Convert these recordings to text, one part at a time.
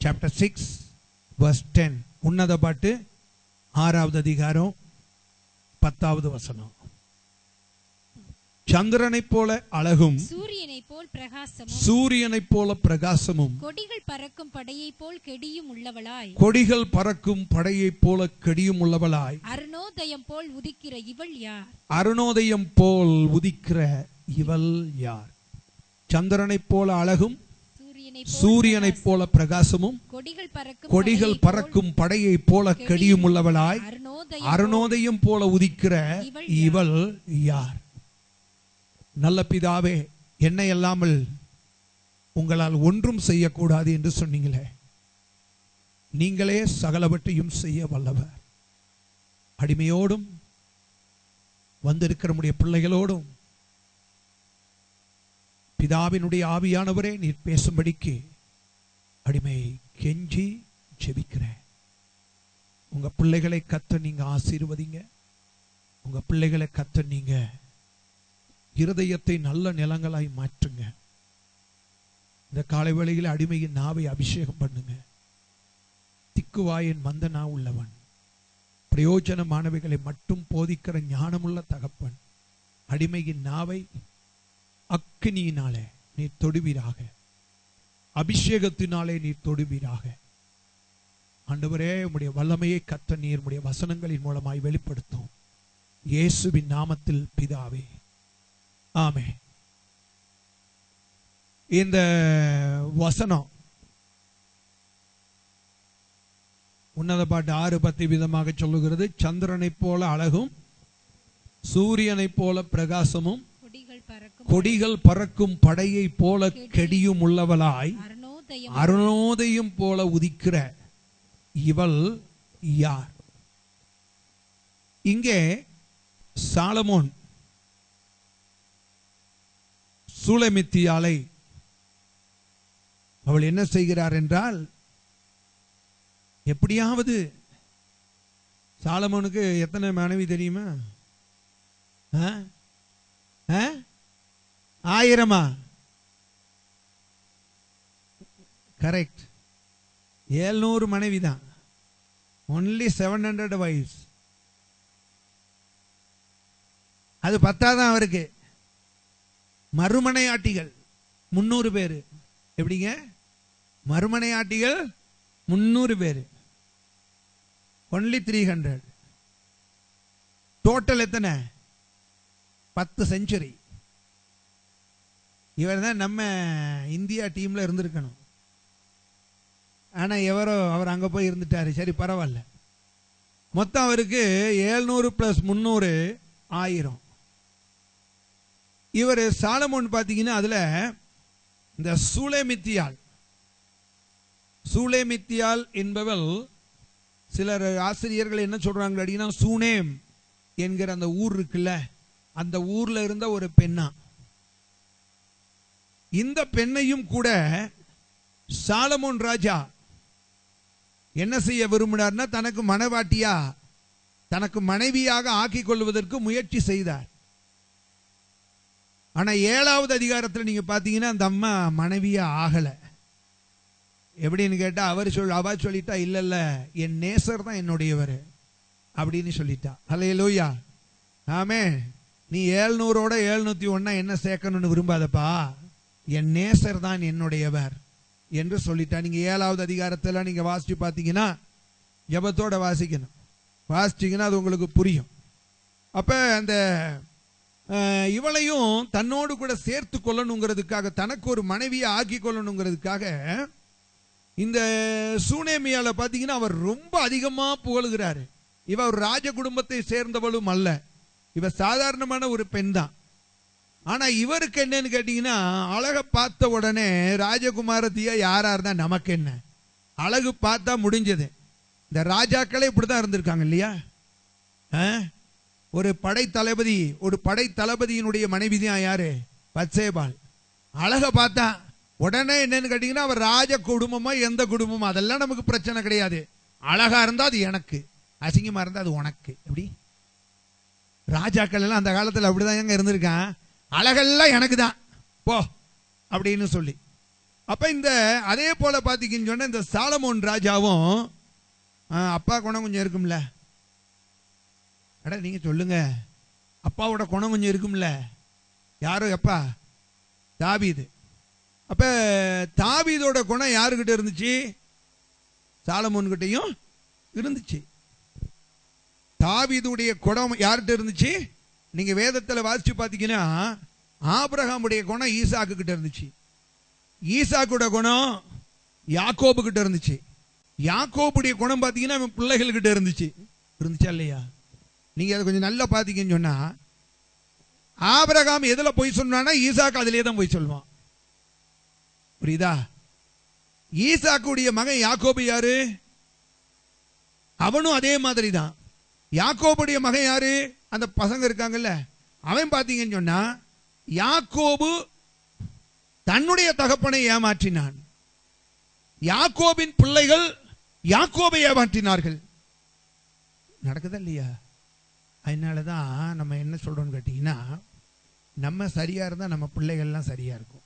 chapter 6 verse 10. உன்னத பாட்டு 6வது அதிகாரம் 10வது வசனம். சந்திரனைப் போல அழகும் சூரியனைப் போல பிரகாசமும் கொடிகள் பறக்கும் படையைப் போல் கெடியும் உள்ளவளாய் அருணோதயம் போல் உதிக்கிற இவள் யார்? சந்திரனைப் போல அழகும் சூரியனைப் போல பிரகாசமும் கொடிகள் பறக்கும் படையைப் போல கெடியும் உள்ளவளாய் அருணோதயம் போல உதிக்கிற இவள் யார்? நல்ல பிதாவே, என்னை அல்லாமல் உங்களால் ஒன்றும் செய்யக்கூடாது என்று சொன்னீங்களே, நீங்களே சகலவற்றையும் செய்ய வல்லவர். அடிமையோடும் வந்திருக்கிற நம்முடைய பிள்ளைகளோடும் பிதாவினுடைய ஆவியானவரே நீர் பேசும்படிக்கு அடிமை கெஞ்சி ஜெபிக்கிறேன். உங்க பிள்ளைகளை கத்த நீங்க ஆசீர்வதிங்க. உங்க பிள்ளைகளை கத்த நீங்க இருதயத்தை நல்ல நிலங்களாய் மாற்றுங்க. இந்த காலை வேளையில் அடிமையின் நாவை அபிஷேகம் பண்ணுங்க. திக்குவாயின் மந்த நா உள்ளவன், பிரயோஜனமானவைகளை மட்டும் போதிக்கிற ஞானமுள்ள தகப்பன், அடிமையின் நாவை அக்கினியினாலே நீர் தொடுவீராக, அபிஷேகத்தினாலே நீர் தொடுவீராக. ஆண்டவரே, உம்முடைய வல்லமையை கத்த நீர் உம்முடைய வசனங்களின் மூலமாய் வெளிப்படுத்தும். இயேசுவின் நாமத்தில் பிதாவே, ஆமென். இந்த வசனம் உன்னத பாட்டு 6:10 விதமாக சொல்லுகிறது. சந்திரனைப் போல அழகும் சூரியனைப் போல பிரகாசமும் கொடிகள் பறக்கும் படையை போல கெடியும் உள்ளவளாய் அருணோதயம் போல உதிக்கிற இவள் யார்? இங்கே சாலமோன் சூலமித்தியாளை அவள் என்ன செய்கிறார் என்றால், எப்படியாவது சாலமோனுக்கு எத்தனை மனைவி தெரியுமா? 1000 கரெக்ட். 700 மனைவி தான். Only 700 wives. அது பத்தாதான் அவருக்கு. மறுமனையாட்டிகள் 300 பேர். எப்படிங்க? மறுமனையாட்டிகள் 300 பேர். ஒன்லி 300. டோட்டல் எத்தனை? 10 செஞ்சுரி. இவர் தான் நம்ம இந்தியா டீம்ல இருந்திருக்கணும். ஆனா அவர் அங்க போய் இருந்துட்டாரு. சரி, பரவாயில்ல. மொத்தம் அவருக்கு 700 + 300 1000. இவர் சாலமோன் பார்த்தீங்கன்னா அதுல இந்த சூலேமித்தியாள் என்பவள், சிலர் ஆசிரியர்கள் என்ன சொல்றாங்க அப்படின்னா, சூனேம் என்கிற அந்த ஊர் இருக்குல்ல, அந்த ஊர்ல இருந்த ஒரு பெண்ணா. இந்த பெண்ணையும் கூட சாலமோன் ராஜா என்ன செய்ய விரும்பினார்னா, தனக்கு மனைவாட்டியா, தனக்கு மனைவியாக ஆக்கிக் கொள்வதற்கு முயற்சி செய்தார். ஆனா 7வது அதிகாரத்தில் நீங்க பாத்தீங்கன்னா அந்த அம்மா மனைவியா ஆகல. எப்படின்னு கேட்டா அவ சொல்லிட்டா, இல்ல என் நேசர் தான் என்னுடையவர் அப்படின்னு சொல்லிட்டா. ஹல்லேலூயா, ஆமென். நீ 700ஓட 701 என்ன சேர்க்கணும்னு விரும்பாதப்பா, என் நேசர் தான் என்னுடையவர் என்று சொல்லிட்டா. நீங்க 7வது அதிகாரத்தில் நீங்க வாசிச்சு பார்த்தீங்கன்னா, ஜெபத்தோட வாசிக்கணும். வாசிச்சீங்கன்னா அது உங்களுக்கு புரியும். அப்ப அந்த இவளையும் தன்னோடு கூட சேர்த்து கொள்ளணுங்கிறதுக்காக, தனக்கு ஒரு மனைவியை ஆக்கி கொள்ளணுங்கிறதுக்காக இந்த சூனேமியால பாத்தீங்கன்னா அவர் ரொம்ப அதிகமா புகழுகிறாரு. இவ ஒரு ராஜ குடும்பத்தை சேர்ந்தவளும் அல்ல, இவ சாதாரணமான ஒரு பெண் தான். ஆனா இவருக்கு என்னன்னு கேட்டீங்கன்னா, அழக பார்த்த உடனே ராஜகுமாரத்தியா யாரா இருந்தா நமக்கு என்ன, அழகு பார்த்தா முடிஞ்சது. இந்த ராஜாக்களே இப்படிதான் இருந்திருக்காங்க இல்லையா? ஒரு படை தளபதியினுடைய மனைவி தான் யாரு? பத்சேபாள். அழக பார்த்தா உடனே என்னன்னு கேட்டீங்கன்னா, அவர் ராஜ குடும்பமா எந்த குடும்பமா அதெல்லாம் நமக்கு பிரச்சனை கிடையாது. அழகா இருந்தா அது எனக்கு, அசிங்கமா இருந்தா அது உனக்கு. எப்படி ராஜாக்கள் எல்லாம் அந்த காலத்துல அப்படிதான் இருந்திருக்கான். அழகெல்லாம் எனக்கு தான் போ அப்படின்னு சொல்லி. அப்ப இந்த அதே போல பாத்தீங்கன்னு சொன்னா இந்த சாலமோன் ராஜாவும் அப்பா குணம் கொஞ்சம் இருக்கும்ல. அட நீங்க சொல்லுங்க, அப்பாவோட குணம் கொஞ்சம் இருக்கும்ல. யாரோ எப்பா? தாவீது. அப்ப தாவீதோட குணம் யாருக்கிட்ட இருந்துச்சு? சாலமோன் கிட்டையும் இருந்துச்சு. தாவீதுடைய குணம் யார்கிட்ட இருந்துச்சு? நீங்க வேதத்துல வாசிச்சு பாத்தீங்கன்னா ஆபிரகாமுடைய குணம் ஈசாக்கு கிட்ட இருந்துச்சு. ஈசாக்குட குணம் யாக்கோபு கிட்ட இருந்துச்சு. யாக்கோபுடைய குணம் பாத்தீங்கன்னா அவன் பிள்ளைகள் கிட்ட இருந்துச்சு. இருந்துச்சா இல்லையா? நீங்க அதை கொஞ்சம் நல்லா பாத்தீங்கன்னு சொன்னா ஆபிரகாம் எதுல போய் சொன்னான்னா ஈசாக்கு அதிலே தான் போய் சொல்லுவான். புரியுதா? ஈசாக்குடைய மகன் யாக்கோபு யாரு? அவனும் அதே மாதிரி தான். யாக்கோபுடைய மகன் யாரு? அந்த பசங்க இருக்காங்கல்ல, அவன் பாத்தீங்கன்னு சொன்னா யாக்கோபு தன்னுடைய தகப்பனை ஏமாற்றினான். யாக்கோபின் பிள்ளைகள் யாக்கோபை ஏமாற்றினார்கள். நடக்குதா இல்லையா? அதனாலதான் நம்ம என்ன சொல்றோம்னு கேட்டீங்கன்னா, நம்ம சரியா இருந்தா நம்ம பிள்ளைகள்லாம் சரியா இருக்கும்.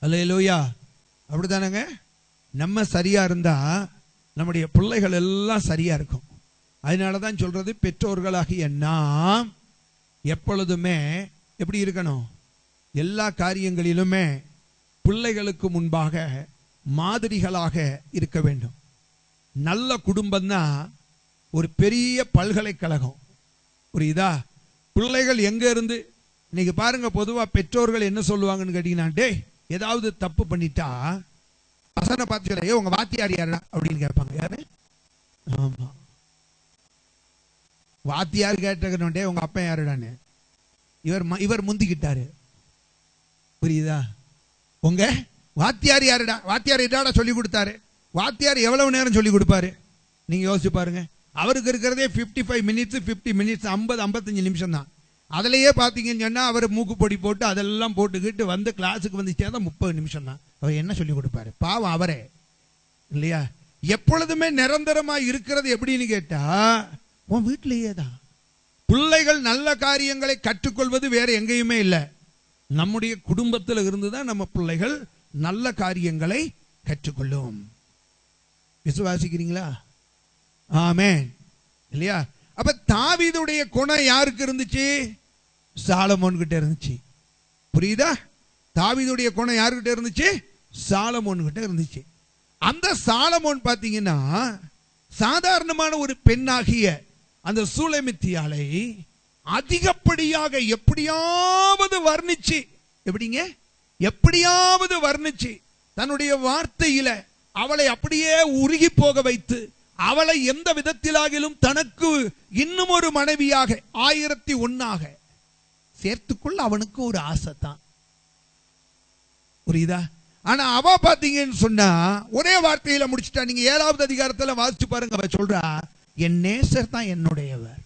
அல்லேலூயா. அப்படித்தானங்க? நம்ம சரியா இருந்தா நம்முடைய பிள்ளைகள் எல்லாம் சரியா இருக்கும். அதனாலதான் சொல்றது, பெற்றோர்களாகிய நாம் எப்பொழுதுமே எப்படி இருக்கணும்? எல்லா காரியங்களிலுமே பிள்ளைகளுக்கு முன்பாக மாதிரிகளாக இருக்க வேண்டும். நல்ல குடும்பம் தான் ஒரு பெரிய பல்கலைக்கழகம். புரியுதா? பிள்ளைகள் எங்க இருந்து இன்னைக்கு பாருங்க, பொதுவா பெற்றோர்கள் என்ன சொல்லுவாங்கன்னு கேட்டீங்கன்னா, டேய் ஏதாவது தப்பு பண்ணிட்டா பசனை பார்த்து உங்க வாத்தியார் யாருடா அப்படின்னு கேட்பாங்க. யாரு? ஆமா, வாத்தியார் கேட்டே உங்க அப்பா யாருடான்னு இவர் முந்திக்கிட்டாரு. புரியுதா? உங்க வாத்தியார் யாருடா? வாத்தியார் என்னடா சொல்லி கொடுத்தாரு? வாத்தியார் எவ்வளவு நேரம் சொல்லி கொடுப்பாரு? நீங்க யோசிச்சு பாருங்க. அவருக்கு இருக்கிறதே 55 மினிட்ஸ் 50 மினிட்ஸ் 50-55 நிமிஷம் தான். அதுலயே பாத்தீங்கன்னு சொன்னா அவர் மூக்கு பொடி போட்டு அதெல்லாம் போட்டுக்கிட்டு வந்து கிளாஸுக்கு வந்து சேர்ந்தா 30 நிமிஷம் தான். அவர் என்ன சொல்லி கொடுப்பாரு? பாவம் அவரே இல்லையா? எப்பொழுதுமே நிரந்தரமா இருக்கிறது எப்படின்னு கேட்டா உன் வீட்டிலேயே தான். பிள்ளைகள் நல்ல காரியங்களை கற்றுக்கொள்வது வேற எங்கேயுமே இல்லை, நம்முடைய குடும்பத்தில் இருந்துதான் நம்ம பிள்ளைகள் நல்ல காரியங்களை கற்றுக்கொள்ளும். விசுவாசிக்கிறீங்களா? ஆமென் இல்லையா? அப்ப தாவீதுடைய குணம் யாருக்கு இருந்துச்சு? சாலமோன் கிட்ட இருந்துச்சு. புரியுதா? தாவீதுடைய குணம் யாருக்கிட்ட இருந்துச்சு? சாலமோன் கிட்ட இருந்துச்சு. அந்த சாலமோன் பாத்தீங்கன்னா சாதாரணமான ஒரு பெண்ணாகிய அந்த சூலமித்தியாலை அதிகப்படியாக எப்படியாவது வர்ணிச்சு, எப்படிங்க? எப்படியாவது வர்ணிச்சு தன்னுடைய வார்த்தையில அவளை அப்படியே உருகி போக வைத்து அவளை எந்த விதத்திலாகிலும் தனக்கு இன்னும் ஒரு மனைவியாக 1001 சேர்த்துக்குள்ள அவனுக்கு ஒரு ஆசை தான். புரியுதா? ஆனா அவ பாத்தீங்கன்னு சொன்னா ஒரே வார்த்தையில முடிச்சுட்டா. நீங்க 7வது அதிகாரத்துல வாசிச்சு பாருங்க. அவ சொல்றா, என் நேசர் தான் என்னுடையவர்,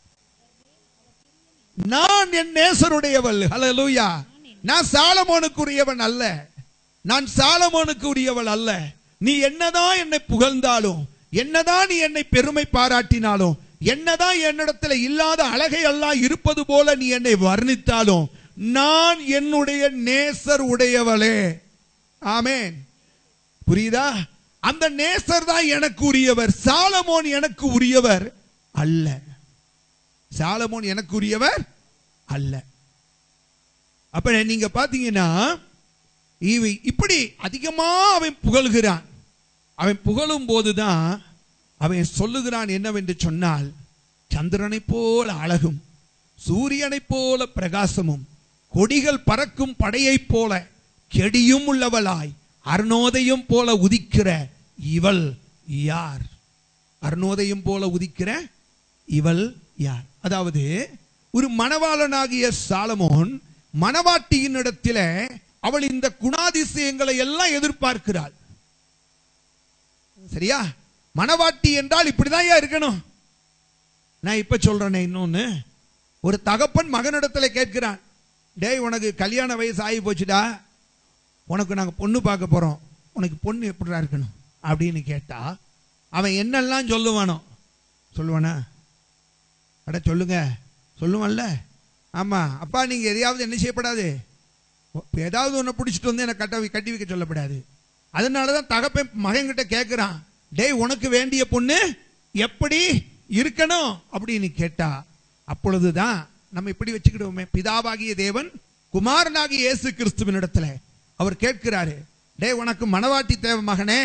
நான் என் நேசருடையவள். ஹல்லேலூயா. நான் சாலமோனுக்கு உரியவன் அல்ல, நான் சாலமோனுக்கு உரியவள் அல்ல. நீ என்னதான் என்னை புகழ்ந்தாலும், என்னதான் நீ என்னை பெருமை பாராட்டினாலும், என்னதான் என்னிடத்துல இல்லாத அழகை எல்லாம் இருப்பது போல நீ என்னை வர்ணித்தாலும், நான் என்னுடைய நேசர் உடையவளே. ஆமென். புரியுதா? அந்த நேசர் தான் எனக்கு உரியவர். சாலமோன் எனக்கு உரியவர் அல்ல. சாலமோன் எனக்கு உரியவர் அல்ல. அப்ப நீங்க பாத்தீங்கன்னா இப்படி அதிகமா அவன் புகழ்கிறான். அவன் புகழும் போதுதான் அவன் சொல்லுகிறான் என்னவென்று சொன்னால், சந்திரனை போல அழகும், சூரியனை போல பிரகாசமும், கொடிகள் பறக்கும் படையை போல கெடியும் உள்ளவளாய் அருணோதயம் போல உதிக்கிற இவள் யார்? அருணோதயம் போல உதிக்கிற இவள் யார்? அதாவது ஒரு மணவாளனாகிய சாலமோன் மணவாட்டியின் இடத்தில அவள் இந்த குணாதிசயங்களை எல்லாம் எதிர்பார்க்கிறாள். சரியா? மணவாட்டி என்றால் இப்படிதான் இருக்கணும். நான் இப்ப சொல்றேன் இன்னொன்னு. ஒரு தகப்பன் மகனிடத்துல கேட்கிறான், டேய் உனக்கு கல்யாண வயசு ஆகி போச்சுடா, உனக்கு நாங்க பொண்ணு பார்க்க போறோம், உனக்கு பொண்ணு எப்படிடா இருக்கணும் அப்படின்னு கேட்டா அவன் என்னெல்லாம் சொல்லுவானோ? சொல்லுவானா? அட சொல்லுங்க, சொல்லுவான்ல. ஆமா அப்பா, நீங்க எதையாவது என்ன செய்யப்படாது, ஏதாவது ஒன்று பிடிச்சிட்டு வந்து எனக்கு கட்டி வைக்க சொல்லப்படாது. அதனாலதான் தகப்பன் மகன்கிட்ட கேட்கிறான், டேய் உனக்கு வேண்டிய பொண்ணு எப்படி இருக்கணும் அப்படின்னு கேட்டா, அப்பொழுதுதான் நம்ம இப்படி வச்சுக்கிடுவோமே, பிதாவாகிய தேவன் குமாரனாகிய இயேசு கிறிஸ்துவின் இடத்துல அவர் கேட்கிறாரு, டேய் உனக்கு மணவாட்டி தேவை மகனே,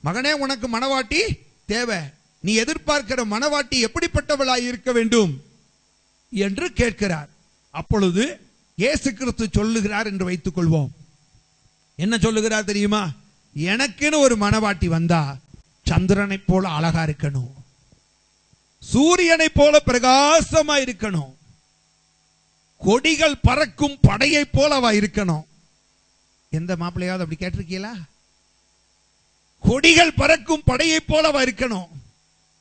மகனே உனக்கு மணவாட்டி தேவை, நீ எதிர்பார்க்கிற மணவாட்டி எப்படிப்பட்டவளாய் இருக்க வேண்டும் என்று கேட்கிறார். அப்பொழுது இயேசு கிறிஸ்து சொல்லுகிறார் என்று வைத்துக் கொள்வோம். என்ன சொல்லுகிறார் தெரியுமா? எனக்குன்னு ஒரு மணவாட்டி வந்தா சந்திரனை போல அழகா இருக்கணும், சூரியனை போல பிரகாசமா இருக்கணும், கொடிகள் பறக்கும் படையை போலவா இருக்கணும். எந்த மாப்பிள்ளையாவது அப்படி கேட்டிருக்கீங்களா? கொடிகள் பறக்கும் படையை போலவா இருக்கணும்,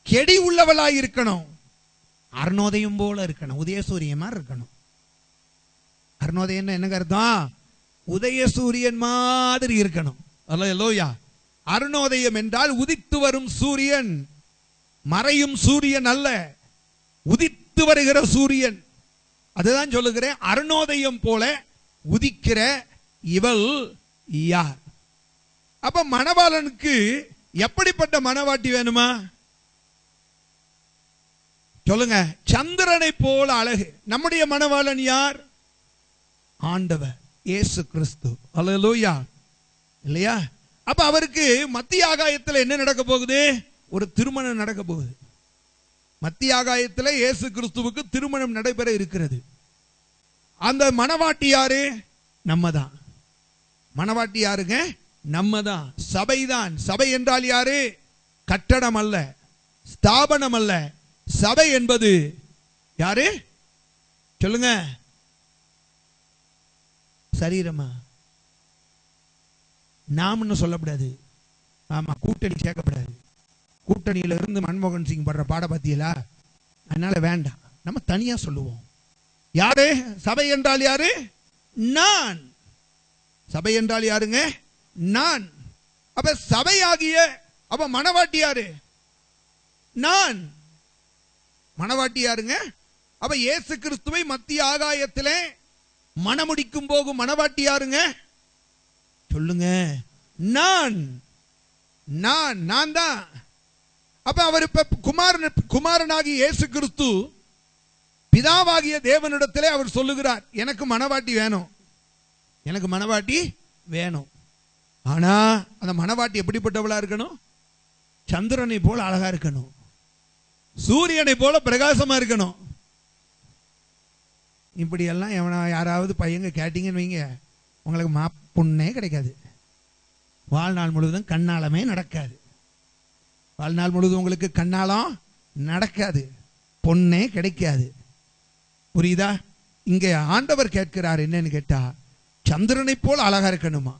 கெடி உள்ளவளாய் இருக்கணும், அருணோதயம் போல இருக்கணும், உதயசூரியன் மாதிரி இருக்கணும். அருணோதயம் என்ன அர்த்தம்? உதயசூரியன் மாதிரி இருக்கணும். அல்லேலூயா. அருணோதயம் என்றால் உதித்து வரும் சூரியன், மறையும் சூரியன் அல்ல, உதித்து வருகிற சூரியன். அதுதான் சொல்லுகிறேன், அருணோதயம் போல உதிக்கிற இவள் யார்? அப்ப மணவாளனுக்கு எப்படிப்பட்ட மணவாட்டி வேணுமா? சொல்லுங்க. சந்திரனை போல அழகு. நம்முடைய மணவாளன் யார்? ஆண்டவர் இயேசு கிறிஸ்து. அல்லேலூயா. இல்லையா? அப்ப அவருக்கு மத்திய ஆகாயத்தில் என்ன நடக்க போகுது? ஒரு திருமணம் நடக்க போகுது. மத்திய ஆகாயத்தில் இயேசு கிறிஸ்துவுக்கு திருமணம் நடைபெற இருக்கிறது. அந்த மணவாட்டி யாரு? நம்ம தான். மணவாட்டி யாருங்க? நம்ம தான், சபைதான். சபை என்றால் யாரு? கட்டடம் அல்ல, ஸ்தாபனம் அல்ல. சபை என்பது யாரு? சொல்லுங்க. சரீரமா? நாம்னு சொல்லப்படாது. ஆமா, கூட்டணி சேர்க்கப்படாது. கூட்டணியில இருந்து மன்மோகன் சிங் படுற பாட பத்தியலா, அதனால வேண்டாம், நம்ம தனியா சொல்லுவோம். யாரு சபை என்றால்? யாரு? நான். சபை என்றால் யாருங்க? நான். அப்ப சபையாகிய அப்ப மணவாட்டி யாரு? நான். மணவாட்டி யாருங்க? அப்ப இயேசு கிறிஸ்துவை மத்திய ஆகாயத்திலே மணமுடிக்கும் போகும் மணவாட்டி யாருங்க? சொல்லுங்க. நான். நான் நான் தான். அப்ப அவர் இப்ப குமாரனாகிய இயேசு கிறிஸ்து பிதாவாகிய தேவனிடத்திலே அவர் சொல்லுகிறார், எனக்கு மணவாட்டி வேணும், எனக்கு மணவாட்டி வேணும். ஆனா அந்த மணவாட்டி எப்படிப்பட்டவளா இருக்கணும்? சந்திரனை போல அழகா இருக்கணும், சூரியனை போல பிரகாசமா இருக்கணும். இப்படி எல்லாம் யாராவது பையங்க கேட்டீங்கன்னு வைங்க, உங்களுக்கு பொண்ணே கிடைக்காது. வாழ்நாள் முழுவதும் கண்ணாலமே நடக்காது. வாழ்நாள் முழுவதும் உங்களுக்கு கண்ணாலம் நடக்காது, பொண்ணே கிடைக்காது. புரியுதா? இங்க ஆண்டவர் கேட்கிறார் என்னன்னு கேட்டா, சந்திரனை போல அழகா இருக்கணுமா?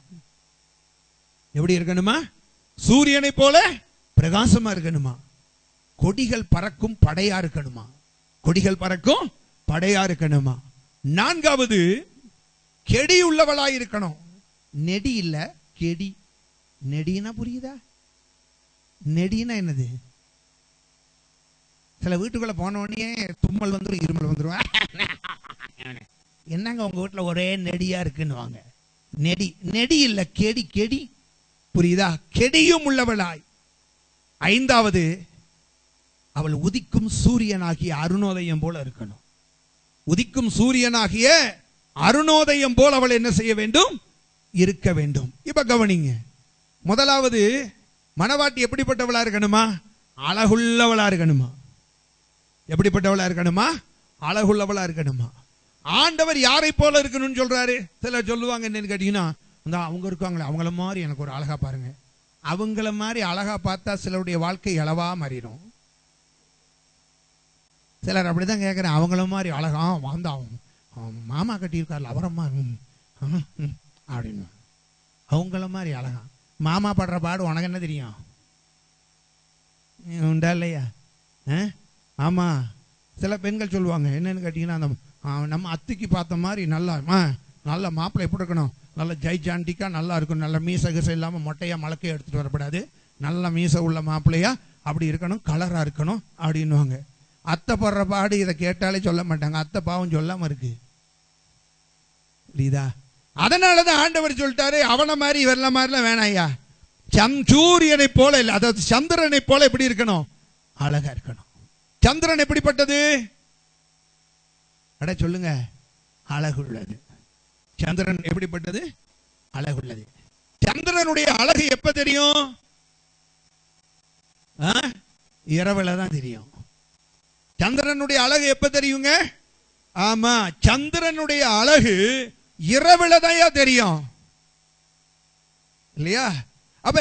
எப்படி இருக்கணுமா? சூரியனை போல பிரகாசமா இருக்கணுமா? கொடிகள் பறக்கும் படையா இருக்கணுமா? கொடிகள் பறக்கும் படையா இருக்கணுமா? நான்காவது, கெடி உள்ளவளாய் இருக்கணும். நெடி இல்ல, கெடி. நெடினா புரியுதா? நெடினா என்னது? சில வீட்டுக்குள்ள போன உடனே தும்மல் வந்துடும், இருமல் வந்துடும். என்னங்க உங்க வீட்டுல ஒரே நெடியா இருக்குன்னு வாங்க. நெடி. நெடி இல்ல, கெடி. கெடி புரியுதா? கெடியும் உள்ளவளாய். ஐந்தாவது, அவள் உதிக்கும் சூரியனாகிய அருணோதயம் போல இருக்கணும். உதிக்கும் சூரியனாகிய அருணோதயம் போல அவள் என்ன செய்ய வேண்டும்? இருக்க வேண்டும். இப்ப கவனிங்க. முதலாவது, மணவாட்டி எப்படிப்பட்டவளா இருக்கணுமா? அழகுள்ளவளா இருக்கணுமா? எப்படிப்பட்டவளா இருக்கணுமா? அழகுள்ளவளா இருக்கணுமா? ஆண்டவர் யாரை போல இருக்கணும்னு சொல்றாரு? சிலர் சொல்லுவாங்க என்னன்னு கேட்டீங்கன்னா, அவங்க இருக்காங்களே அவங்கள மாதிரி எனக்கு ஒரு அழகா பாருங்க. அவங்கள மாதிரி அழகா பார்த்தா சிலருடைய வாழ்க்கை அளவா மாறிடும். சிலர் அப்படிதான் கேட்கிறேன், அவங்கள மாதிரி அழகா வாழ்ந்தா மாமா கட்டியிருக்காரு அவரம்மா அப்படின்னு. அவங்கள மாதிரி அழகா. மாமா படுற பாடு உனக்கு என்ன தெரியும்? உண்டா இல்லையா? ஆமா. சில பெண்கள் சொல்லுவாங்க என்னன்னு கேட்டீங்கன்னா, அந்த நம்ம அத்திக்கு பார்த்த மாதிரி நல்லா நல்ல மாப்பிள்ளை எப்படி இருக்கணும்? நல்ல ஜைஜாண்டிக்கா நல்லா இருக்கணும், நல்ல மீச கிசை இல்லாம மொட்டையா மலக்கையை எடுத்துட்டு வரக்கூடாது, நல்ல மீச உள்ள மாப்பிள்ளையா அப்படி இருக்கணும், கலரா இருக்கணும் அப்படின்னுவாங்க. அத்தை படுற பாடு இதை கேட்டாலே சொல்ல மாட்டாங்க. அத்தை பாவம் சொல்லாம இருக்கு. புரியுதா? அதனாலதான் ஆண்டவர் சொல்லிட்டாரு, அவனை மாதிரி இவர்ல மாதிரிலாம் வேணாம் ஐயா, சூரியனை போல இல்ல, அதாவது சந்திரனை போல எப்படி இருக்கணும், அழகா இருக்கணும். சந்திரன் எப்படிப்பட்டது? அட சொல்லுங்க, அழகுள்ளது. சந்திரன் எப்படிப்பட்டது? அழகுள்ளது. சந்திரனுடைய அழகு எப்ப தெரியும்? இரவுல தான் தெரியும். சந்திரனுடைய அழகு எப்ப தெரியுங்க? ஆமா, சந்திரனுடைய அழகு இரவுல தான் தெரியும், இல்லையா? அப்ப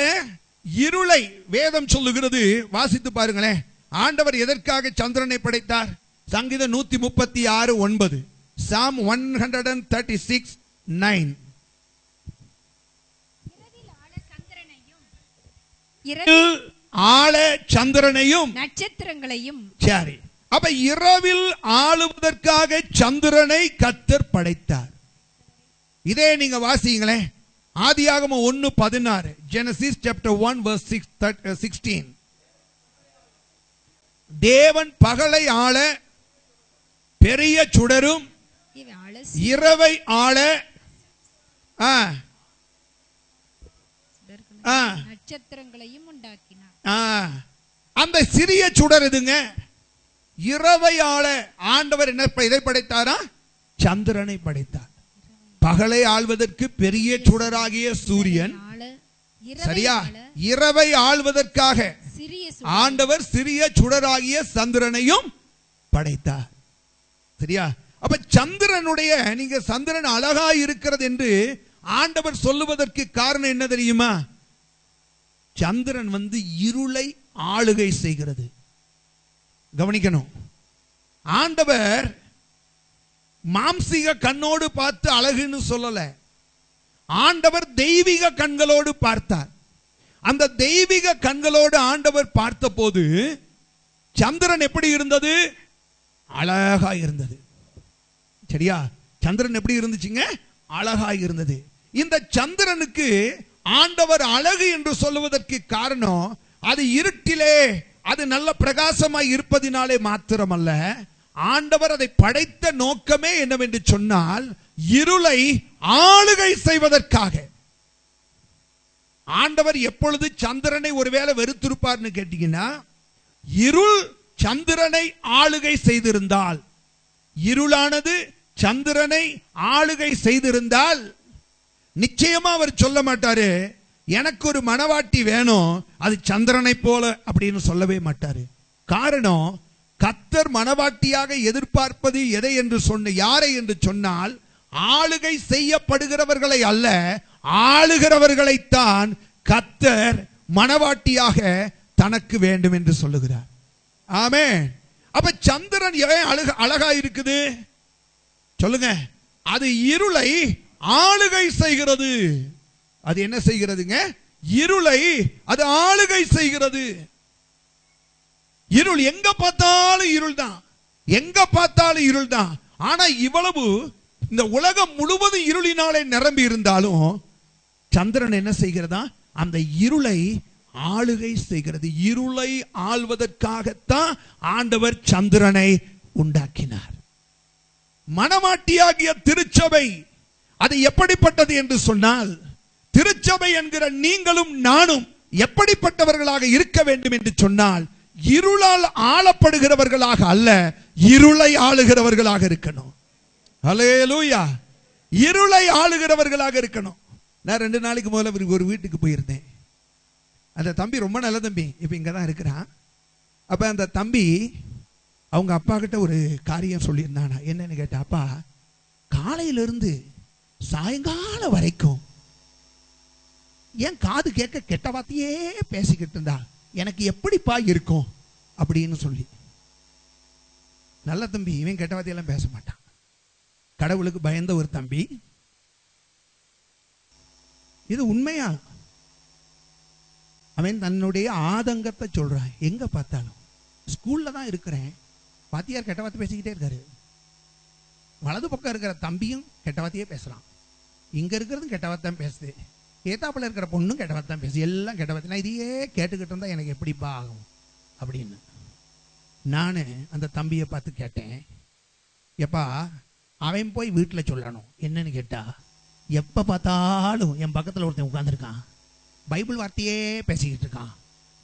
இருளை வேதம் சொல்லுகிறது, வாசித்து பாருங்களேன். ஆண்டவர் எதற்காக சந்திரனை படைத்தார்? சங்கீதம் 136:9, Psalm 136:9. ஆள சந்திரனையும் நட்சத்திரங்களையும். சரி, அப்ப இரவில் ஆளுவதற்காக சந்திரனை கர்த்தர் படைத்தார். இதே நீங்க வாசிங்களேன், ஆதியாகமம் 1:16, Genesis chapter 1 verse 16. தேவன் பகலை ஆள பெரிய சுடரும் இரவை ஆள நட்சத்திரங்களையும் உண்டாக்கினார். அந்த சிறிய சுடர் எதுங்க? இரவை ஆள ஆண்டவர் என்ன இதை படைத்தாரா? சந்திரனை படைத்தார். பகலை ஆள்வதற்கு பெரிய சுடராகிய சூரியன், சரியா? இரவை ஆள்வதற்காக ஆண்டவர் சிறிய சுடராகிய சந்திரனையும் படைத்தார், சரியா? அப்ப சந்திரனுடைய, நீங்க சந்திரன் அழகா இருக்கிறது என்று ஆண்டவர் சொல்லுவதற்கு காரணம் என்ன தெரியுமா? சந்திரன் இருளை ஆளுகை செய்கிறது. கவனிக்கணும், ஆண்டவர் மாம்சீக கண்ணோடு பார்த்து அழகுன்னு சொல்லல, ஆண்டவர் தெய்வீக கண்களோடு பார்த்தார். அந்த தெய்வீக கண்களோடு ஆண்டவர் பார்த்த போது சந்திரன் எப்படி இருந்தது? அழகா இருந்தது, சரியா? சந்திரன் எப்படி இருந்துச்சுங்க? அழகா இருந்தது. இந்த சந்திரனுக்கு ஆண்டவர் அழகு என்று சொல்லுவதற்கு காரணம், அது இருட்டிலே அது நல்ல பிரகாசமாய் இருப்பதினாலே மாத்திரமல்ல, ஆண்டவர் அதை படைத்த நோக்கமே என்னவென்று சொன்னால், இருளை ஆளுகை செய்வதற்காக. ஆண்டவர் எப்பொழுது சந்திரனை ஒருவேளை வெறுத்திருப்பார்னு கேட்டீங்கன்னா, இருள் சந்திரனை ஆளுகை செய்திருந்தால், இருளானது சந்திரனை ஆளுகை செய்திருந்தால் நிச்சயமா அவர் சொல்ல மாட்டாரு, எனக்கு ஒரு மணவாட்டி வேணும், அது சந்திரனை போல அப்படின்னு சொல்லவே மாட்டாரு. காரணம், கர்த்தர் மணவாட்டியாக எதிர்பார்ப்பது எதை என்று யாரை என்று சொன்னால், ஆளுகை செய்யப்படுகிறவர்களை அல்ல, ஆளுகிறவர்களைத்தான் கர்த்தர் மணவாட்டியாக தனக்கு வேண்டும் என்று சொல்லுகிறார். ஆமென். அப்ப சந்திரன் ஏன் அழகா இருக்குது சொல்லுங்க? அது இருளை ஆளுகை செய்கிறது. அது என்ன செய்கிறதுங்க? இருளை அது ஆளுகை செய்கிறது. இருள் எங்க பார்த்தாலும் இருள் தான், எங்க பார்த்தாலும் இருள் தான். ஆனா இவ்வளவு இந்த உலகம் முழுவதும் இருளினாலே நிரம்பி இருந்தாலும் சந்திரன் என்ன செய்கிறதா? அந்த இருளை ஆளுகை செய்கிறது. இருளை ஆள்வதற்காகத்தான் ஆண்டவர் சந்திரனை உண்டாக்கினார். மணவாட்டியாகிய திருச்சபை அது எப்படிப்பட்டது என்று சொன்னால், திருச்சபை என்கிற நீங்களும் நானும் எப்படிப்பட்டவர்களாக இருக்க வேண்டும் என்று சொன்னால், இருளால் ஆளப்படுகிறவர்களாக அல்ல, இருளை ஆளுகிறவர்களாக இருக்கணும். ஹல்லேலூயா. இருளை ஆளுகிறவர்களாக இருக்கணும். நான் 2 நாளைக்கு முதல்ல ஒரு வீட்டுக்கு போயிருந்தேன். அந்த தம்பி ரொம்ப நல்ல தம்பி, இப்ப இங்கதான் இருக்கிறான். அப்ப அந்த தம்பி அவங்க அப்பா கிட்ட ஒரு காரியம் சொல்லியிருந்தானா. என்னன்னு கேட்டா, அப்பா காலையிலிருந்து சாயங்காலம் வரைக்கும் என் காது கேட்க கெட்ட வார்த்தையே பேசிக்கிட்டு இருந்தா எனக்கு எப்படிப்பா இருக்கும் அப்படின்னு சொல்லி. நல்ல தம்பி, இவன் கெட்ட வார்த்தையெல்லாம் பேச மாட்டான், கடவுளுக்கு பயந்த ஒரு தம்பி. இது உண்மையா? அவன் தன்னுடைய ஆதங்கத்தை சொல்றான். எங்க பார்த்தாலும் ஸ்கூல்ல தான் இருக்கிறேன், வாத்தியார் கெட்ட வார்த்தை பேசிக்கிட்டே இருக்காரு. வலது பக்கம் இருக்கிற தம்பியும் கெட்ட வார்த்தையே பேசுறான், இங்க இருக்கிறதும் கெட்ட வார்த்தை பேசுது, ஏத்தாப்புல இருக்கிற பொண்ணும் கெட்ட வார்த்தை பேசு, எல்லாம் கெட்ட வார்த்தை. நான் இதையே கேட்டுக்கிட்டு இருந்தா எனக்கு எப்படிப்பா ஆகும் அப்படின்னு நான் அந்த தம்பியை பார்த்து கேட்டேன், எப்பா அவன் போய் வீட்டில் சொல்லணும். என்னன்னு கேட்டா, எப்ப பார்த்தாலும் என் பக்கத்துல ஒருத்தன் உட்கார்ந்துருக்கான், பைபிள் வார்த்தையே பேசிக்கிட்டு இருக்கான்,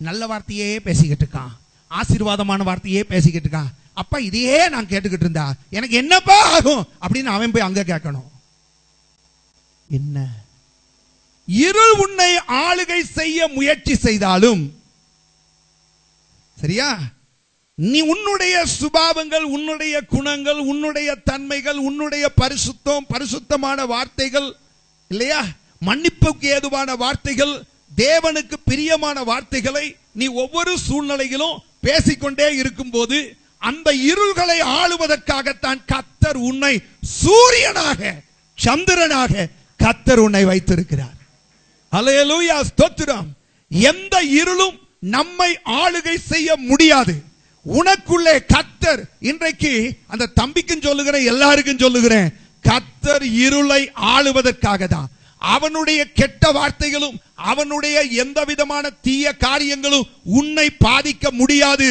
நல்ல வார்த்தையே பேசிக்கிட்டு இருக்கான், ஆசீர்வாதமான வார்த்தையே பேசிக்கிட்டு இருக்கான். அப்பா இதையே நான் கேட்டுக்கிட்டு இருந்தா எனக்கு என்னப்பா ஆகும் அப்படின்னு அவன் போய் அங்க கேட்கணும். என்ன இருள் உன்னை ஆளுகை செய்ய முயற்சி செய்தாலும் சரியா, நீ உன்னுடைய சுபாவங்கள், உன்னுடைய குணங்கள், உன்னுடைய தன்மைகள், உன்னுடைய பரிசுத்தமான வார்த்தைகள் இல்லையா, மன்னிப்புக்கு ஏதுவான வார்த்தைகள், தேவனுக்கு பிரியமான வார்த்தைகளை நீ ஒவ்வொரு சூழ்நிலையிலும் பேசிக்கொண்டே இருக்கும் போது அந்த இருள்களை ஆளுவதற்காகத்தான் கர்த்தர் உன்னை சூரியனாக சந்திரனாக கர்த்தர் உன்னை வைத்திருக்கிறார். அல்லேலூயா, ஸ்தோத்திரம். எந்த இருளும் நம்மை ஆளுகை செய்ய முடியாது. உனக்குள்ளே கர்த்தர், இன்றைக்கு அந்த தம்பிக்கும் சொல்லுகிறேன், எல்லாருக்கும் சொல்லுகிறேன், கர்த்தர் இருளை ஆளுவதற்காக தான். அவனுடைய கெட்ட வார்த்தைகளும் அவனுடைய எந்த விதமான தீய காரியங்களும் உன்னை பாதிக்க முடியாது.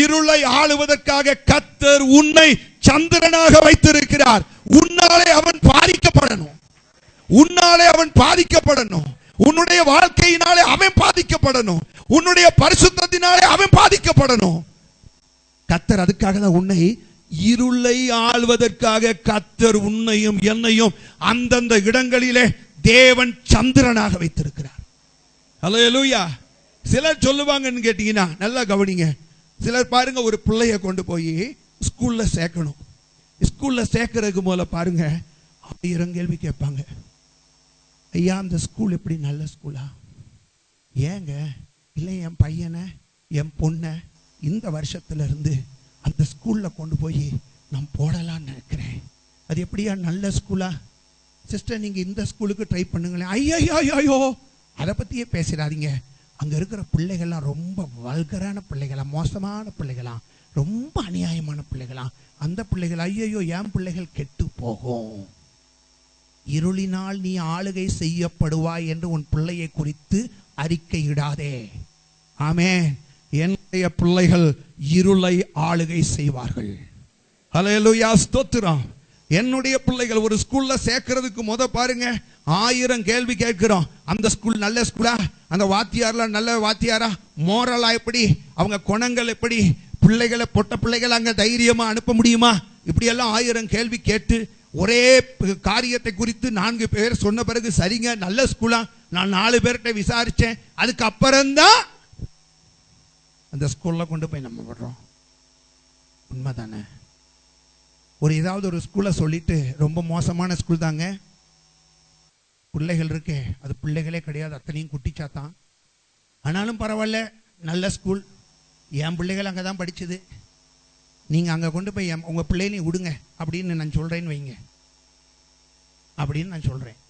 இருளை ஆளுவதற்காக கர்த்தர் உன்னை சந்திரனாக வைத்திருக்கிறார். உன்னாலே அவன் பாதிக்கப்படணும், உன்னாலே அவன் பாதிக்கப்படணும், உன்னுடைய வாழ்க்கையினாலே அவன் பாதிக்கப்படணும், உன்னுடைய பரிசுத்தத்தினாலே அவன் பாதிக்கப்படணும். கர்த்தர் அதுக்காக தான் உன்னை இருளை ஆள்வதற்காக கர்த்தர் உன்னையும் என்னையும் அந்தந்த இடங்களிலே தேவன் சந்திரனாக வைத்திருக்கிறார். அல்லேலூயா. சிலர் சொல்லுவாங்கன்னு கேட்டீங்கன்னா நல்லா கவனிங்க. சிலர் பாருங்க, ஒரு பிள்ளைய கொண்டு போய் ஸ்கூல்ல சேர்க்கணும். ஸ்கூல்ல சேர்க்கறதுக்கு போல பாருங்க 1000 கேள்வி கேட்பாங்க. ஐயா அந்த ஸ்கூல் எப்படி நல்ல ஸ்கூலா? ஏங்க இல்லை என் பையனை என் பொண்ணை இந்த வருஷத்துல இருந்து அந்த ஸ்கூல்ல கொண்டு போய் நான் போடலான்னு நினைக்கிறேன். அது எப்படியா நல்ல ஸ்கூலா? சிஸ்டர் நீங்க இந்த ஸ்கூலுக்கு ட்ரை பண்ணுங்களேன். ஐயோ அதை பத்தியே பேசிடாதீங்க. அங்க இருக்கிற பிள்ளைகள்லாம் ரொம்ப வல்கரான பிள்ளைகளாம், மோசமான பிள்ளைகளாம், ரொம்ப அநியாயமான பிள்ளைகளாம். அந்த பிள்ளைகள் ஐயோ என் பிள்ளைகள் கெட்டு போகும். இருளினால் நீ ஆளுகை செய்யப்படுவாய் என்று உன் பிள்ளையை குறித்து அறிக்கையிடாதே. ஆமென். என்னுடைய பிள்ளைகள் இருளை ஆளுகை செய்வார்கள். அல்லேலூயா, ஸ்தோத்திரம். என்னுடைய பிள்ளைகள் ஒரு ஸ்கூல்ல சேர்க்கிறதுக்கு முத பாருங்க 1000 கேள்வி கேட்கிறோம். அந்த ஸ்கூல் நல்ல ஸ்கூலா? அந்த வாத்தியார்லாம் நல்ல வாத்தியாரா? மோரலா எப்படி? அவங்க குணங்கள் எப்படி? பிள்ளைகளை பொட்ட பிள்ளைகளை அங்க தைரியமா அனுப்ப முடியுமா? இப்படி எல்லாம் 1000 கேள்வி கேட்டு ஒரே காரியத்தை குறித்து 4 பேர் சொன்ன பிறகு சரிங்க நல்ல ஸ்கூலா? நான் 4 பேர்கிட்ட விசாரிச்சேன். அதுக்கு அப்புறம்தான் அந்த ஸ்கூல்ல கொண்டு போய் நம்ம விடுறோம். உண்மைதானே? ஏதாவது ஒரு ஸ்கூலை சொல்லிட்டு ரொம்ப மோசமான ஸ்கூல் தாங்க, பிள்ளைகள் இருக்கே அது பிள்ளைகளே கிடையாது, அத்தனையும் குட்டிச்சாத்தான், ஆனாலும் பரவாயில்ல நல்ல ஸ்கூல், என் பிள்ளைகள் அங்கே தான் படிச்சது, நீங்கள் அங்கே கொண்டு போய் உங்கள் பிள்ளைகளையும் விடுங்க அப்படின்னு நான் சொல்கிறேன்னு வைங்க, அப்படின்னு நான் சொல்கிறேன்.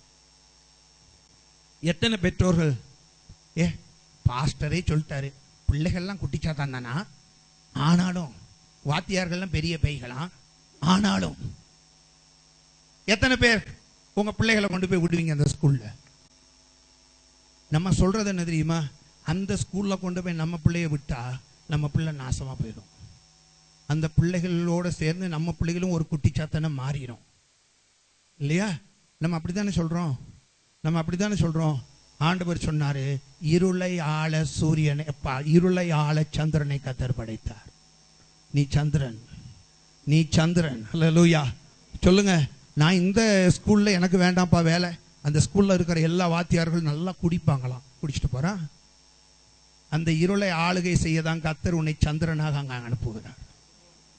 எத்தனை பெற்றோர்கள் பாஸ்டரே சொல்லிட்டாரு பிள்ளைகள்லாம் குட்டிச்சாத்தான் தானா, ஆனாலும் வாத்தியார்கள்லாம் பெரிய பைகளாம், ஆனாலும் எத்தனை பேர் உங்க பிள்ளைகளை கொண்டு போய் விடுவீங்க அந்த ஸ்கூல்ல? நம்ம சொல்றது என்ன தெரியுமா? அந்த ஸ்கூல்ல கொண்டு போய் நம்ம பிள்ளைய விட்டா நம்ம பிள்ளை நாசமா போயிடும். அந்த பிள்ளைகளோட சேர்ந்து நம்ம பிள்ளைகளும் ஒரு குட்டிச்சாத்தனை மாறிடும் இல்லையா? நம்ம அப்படித்தானே சொல்றோம், நம்ம அப்படித்தானே சொல்றோம். ஆண்டவர் சொன்னாரு, இருளை ஆள சூரியனை, இருளை ஆள சந்திரனை கர்த்தர் படைத்தார். நீ சந்திரன், நீ சந்திரன். அல்லேலூயா. சொல்லுங்க, நான் இந்த ஸ்கூல்ல எனக்கு வேண்டாம்ப்பா வேலை. அந்த ஸ்கூல்ல இருக்கிற எல்லா வாத்தியார்கள் நல்லா குடிப்பாங்களாம், குடிச்சிட்டு போறான். அந்த இருளை ஆளுகை செய்யதான் கர்த்தர் உன்னை சந்திரனாக அங்க அனுப்புகிறார்.